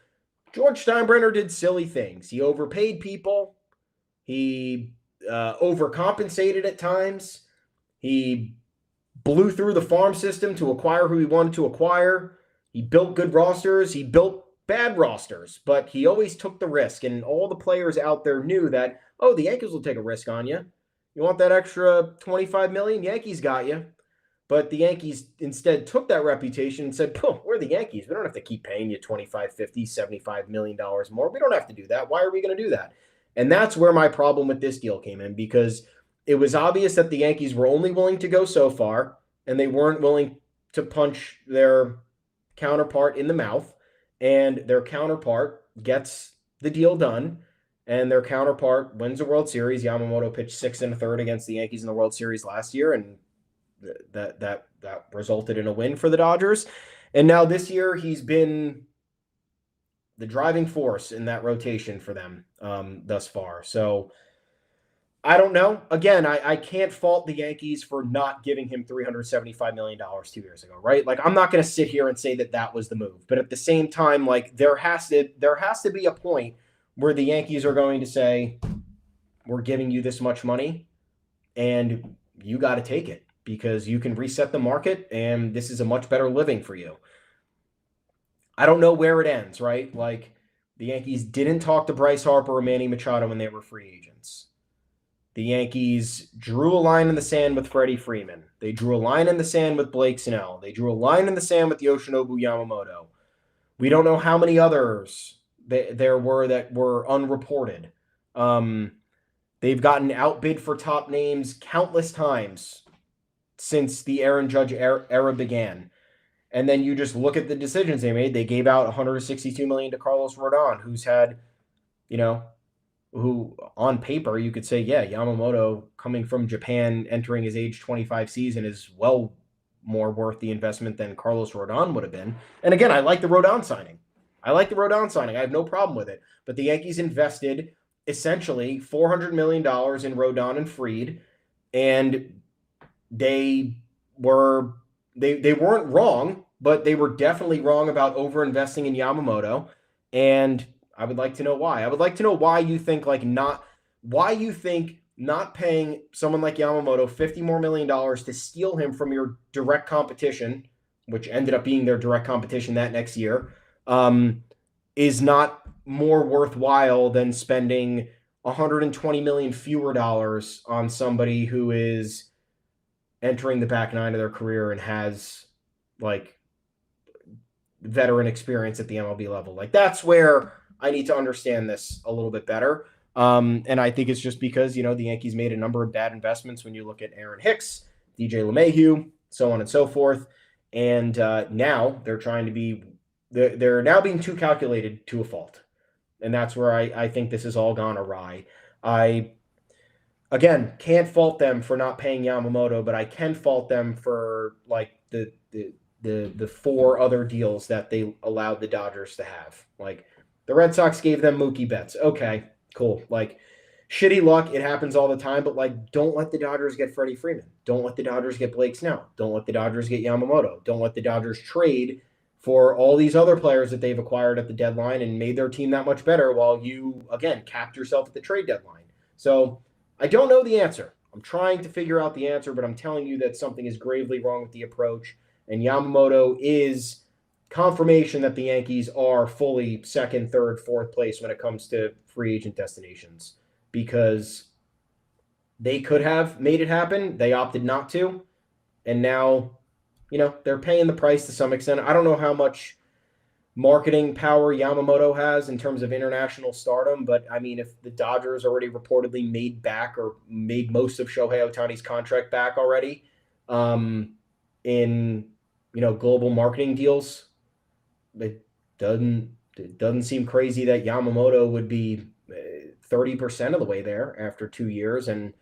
George Steinbrenner did silly things. He overpaid people. He overcompensated at times. He blew through the farm system to acquire who he wanted to acquire. He built good rosters. He built bad rosters, but he always took the risk. And all the players out there knew that, oh, the Yankees will take a risk on you. You want that extra $25 million? Yankees got you. But the Yankees instead took that reputation and said, we're the Yankees. We don't have to keep paying you $25, $50, $75 million more. We don't have to do that. Why are we going to do that? And that's where my problem with this deal came in, because it was obvious that the Yankees were only willing to go so far, and they weren't willing to punch their counterpart in the mouth, and their counterpart gets the deal done, and their counterpart wins the World Series. Yamamoto pitched 6 1/3 against the Yankees in the World Series last year, and that resulted in a win for the Dodgers. And now this year he's been the driving force in that rotation for them thus far. So I don't know. Again, I can't fault the Yankees for not giving him $375 million 2 years ago, right? Like, I'm not going to sit here and say that was the move. But at the same time, like, there has to be a point where the Yankees are going to say, we're giving you this much money and you got to take it, because you can reset the market and this is a much better living for you. I don't know where it ends, right? Like, the Yankees didn't talk to Bryce Harper or Manny Machado when they were free agents. The Yankees drew a line in the sand with Freddie Freeman. They drew a line in the sand with Blake Snell. They drew a line in the sand with Yoshinobu Yamamoto. We don't know how many others there were that were unreported. They've gotten outbid for top names countless times since the Aaron Judge era began. And then you just look at the decisions they made. They gave out $162 million to Carlos Rodon, who's had, who on paper you could say, yeah, Yamamoto coming from Japan, entering his age 25 season is well more worth the investment than Carlos Rodon would have been. And again, I like the Rodon signing. I have no problem with it. But the Yankees invested essentially $400 million in Rodon and Fried, and they weren't wrong, but they were definitely wrong about over-investing in Yamamoto. And I would like to know why. I would like to know why you think not paying someone like Yamamoto $50 more million to steal him from your direct competition, which ended up being their direct competition that next year, is not more worthwhile than spending $120 million fewer dollars on somebody who is entering the back nine of their career and has like veteran experience at the MLB level. Like, that's where I need to understand this a little bit better. And I think it's just because, the Yankees made a number of bad investments when you look at Aaron Hicks, DJ LeMahieu, so on and so forth. And now they're now being too calculated to a fault. And that's where I think this has all gone awry. I, again, can't fault them for not paying Yamamoto, but I can fault them for like the 4 other deals that they allowed the Dodgers to have. Like, the Red Sox gave them Mookie Betts. Okay, cool. Like, shitty luck. It happens all the time, but like, don't let the Dodgers get Freddie Freeman. Don't let the Dodgers get Blake Snell. Don't let the Dodgers get Yamamoto. Don't let the Dodgers trade for all these other players that they've acquired at the deadline and made their team that much better while you, again, capped yourself at the trade deadline. So I don't know the answer. I'm trying to figure out the answer, but I'm telling you that something is gravely wrong with the approach. And Yamamoto is confirmation that the Yankees are fully 2nd, 3rd, 4th place when it comes to free agent destinations, because they could have made it happen. They opted not to. And now, they're paying the price to some extent. I don't know how much marketing power Yamamoto has in terms of international stardom. But I mean, if the Dodgers already reportedly made back or made most of Shohei Ohtani's contract back already in, global marketing deals, it doesn't seem crazy that Yamamoto would be 30% of the way there after 2 years. And,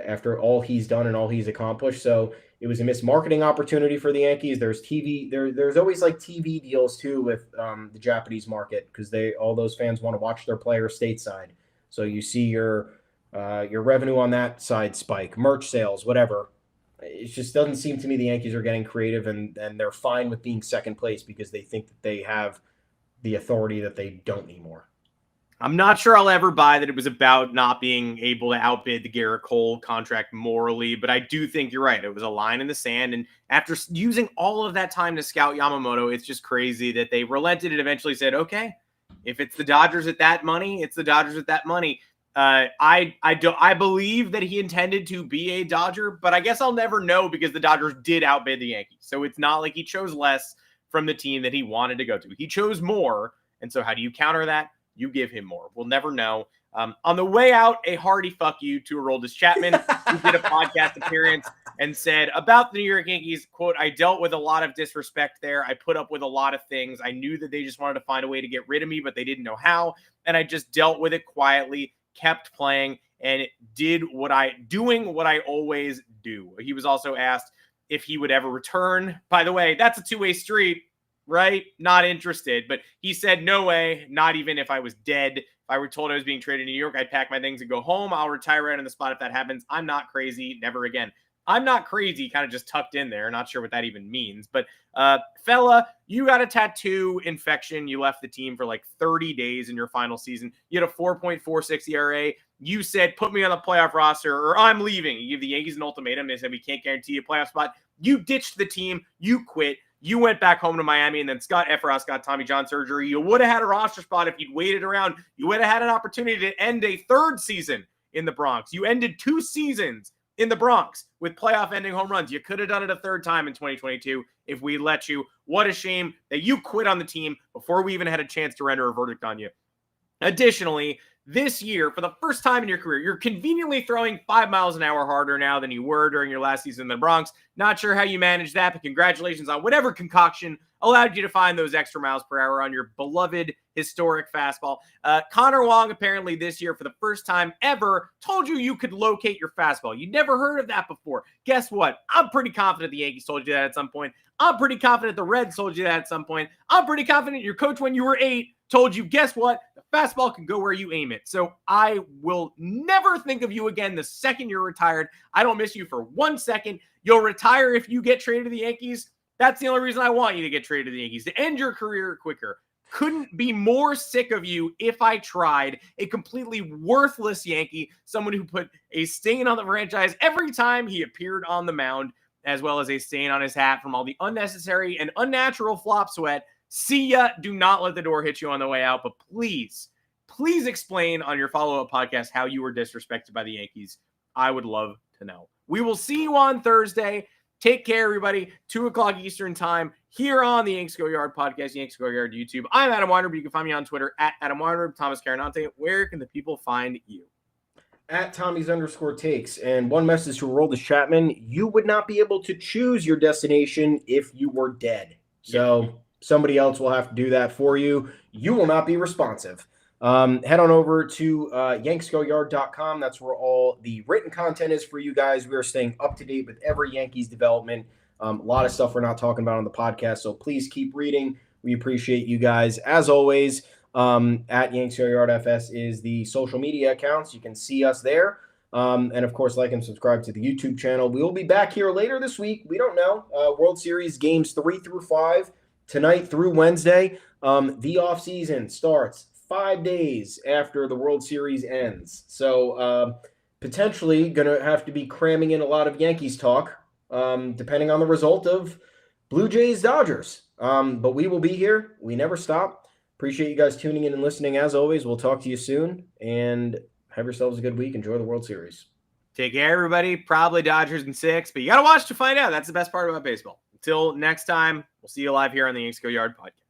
after all he's done and all he's accomplished. So it was a missed marketing opportunity for the Yankees. There's TV. There's always like TV deals too with the Japanese market because all those fans want to watch their players stateside. So you see your revenue on that side spike, merch sales, whatever. It just doesn't seem to me the Yankees are getting creative and they're fine with being second place because they think that they have the authority that they don't anymore.
I'm not sure I'll ever buy that it was about not being able to outbid the Garrett Cole contract morally, but I do think you're right. It was a line in the sand. And after using all of that time to scout Yamamoto, it's just crazy that they relented and eventually said, okay, if it's the Dodgers at that money, it's the Dodgers at that money. I believe that he intended to be a Dodger, but I guess I'll never know because the Dodgers did outbid the Yankees. So it's not like he chose less from the team that he wanted to go to. He chose more. And so how do you counter that? You give him more. We'll never know. On the way out, a hearty fuck you to Aroldis Chapman, who did a podcast appearance and said about the New York Yankees, quote, I dealt with a lot of disrespect there. I put up with a lot of things. I knew that they just wanted to find a way to get rid of me, but they didn't know how. And I just dealt with it quietly, kept playing, and doing what I always do. He was also asked if he would ever return. By the way, that's a two-way street. Right? Not interested. But he said, no way, not even if I was dead. If I were told I was being traded to New York, I'd pack my things and go home. I'll retire right on the spot if that happens. I'm not crazy. Never again. I'm not crazy, kind of just tucked in there. Not sure what that even means. But fella, you got a tattoo infection. You left the team for like 30 days in your final season. You had a 4.46 ERA. You said, put me on the playoff roster or I'm leaving. You give the Yankees an ultimatum. They said, we can't guarantee a playoff spot. You ditched the team. You quit. You went back home to Miami, and then Scott Efros got Tommy John surgery. You would have had a roster spot if you'd waited around. You would have had an opportunity to end a third season in the Bronx. You ended 2 seasons in the Bronx with playoff-ending home runs. You could have done it a third time in 2022 if we let you. What a shame that you quit on the team before we even had a chance to render a verdict on you. Additionally, this year, for the first time in your career, you're conveniently throwing 5 miles an hour harder now than you were during your last season in the Bronx. Not sure how you managed that, but congratulations on whatever concoction allowed you to find those extra miles per hour on your beloved historic fastball. Connor Wong apparently this year, for the first time ever, told you could locate your fastball. You'd never heard of that before. Guess what? I'm pretty confident the Yankees told you that at some point. I'm pretty confident the Reds told you that at some point. I'm pretty confident your coach when you were 8 told you, guess what? The fastball can go where you aim it. So I will never think of you again the second you're retired. I don't miss you for 1 second. You'll retire if you get traded to the Yankees. That's the only reason I want you to get traded to the Yankees, to end your career quicker. Couldn't be more sick of you if I tried. A completely worthless Yankee, someone who put a stain on the franchise every time he appeared on the mound, as well as a stain on his hat from all the unnecessary and unnatural flop sweat. See ya. Do not let the door hit you on the way out. But please explain on your follow-up podcast how you were disrespected by the Yankees. I would love to know. We will see you on Thursday. Take care, everybody. 2 o'clock Eastern time here on the Yanks Go Yard podcast, Yanks Go Yard YouTube. I'm Adam Weinrib. You can find me on Twitter at Adam Weinrib. Thomas Carranante. Where can the people find you?
At Tommy's_takes. And one message to Aroldis Chapman: you would not be able to choose your destination if you were dead. So somebody else will have to do that for you. You will not be responsive. Head on over to yanksgoyard.com. That's where all the written content is for you guys. We are staying up to date with every Yankees development. A lot of stuff we're not talking about on the podcast, so please keep reading. We appreciate you guys. As always, at Yanks Go Yard FS is the social media accounts. You can see us there. And, of course, like and subscribe to the YouTube channel. We will be back here later this week. We don't know. World Series games 3 through 5, tonight through Wednesday. The offseason starts 5 days after the World Series ends. So potentially going to have to be cramming in a lot of Yankees talk, depending on the result of Blue Jays Dodgers. But we will be here. We never stop. Appreciate you guys tuning in and listening. As always, we'll talk to you soon. And have yourselves a good week. Enjoy the World Series.
Take care, everybody. Probably Dodgers in 6, but you got to watch to find out. That's the best part about baseball. Until next time, We'll see you live here on the Yanks Go Yard podcast.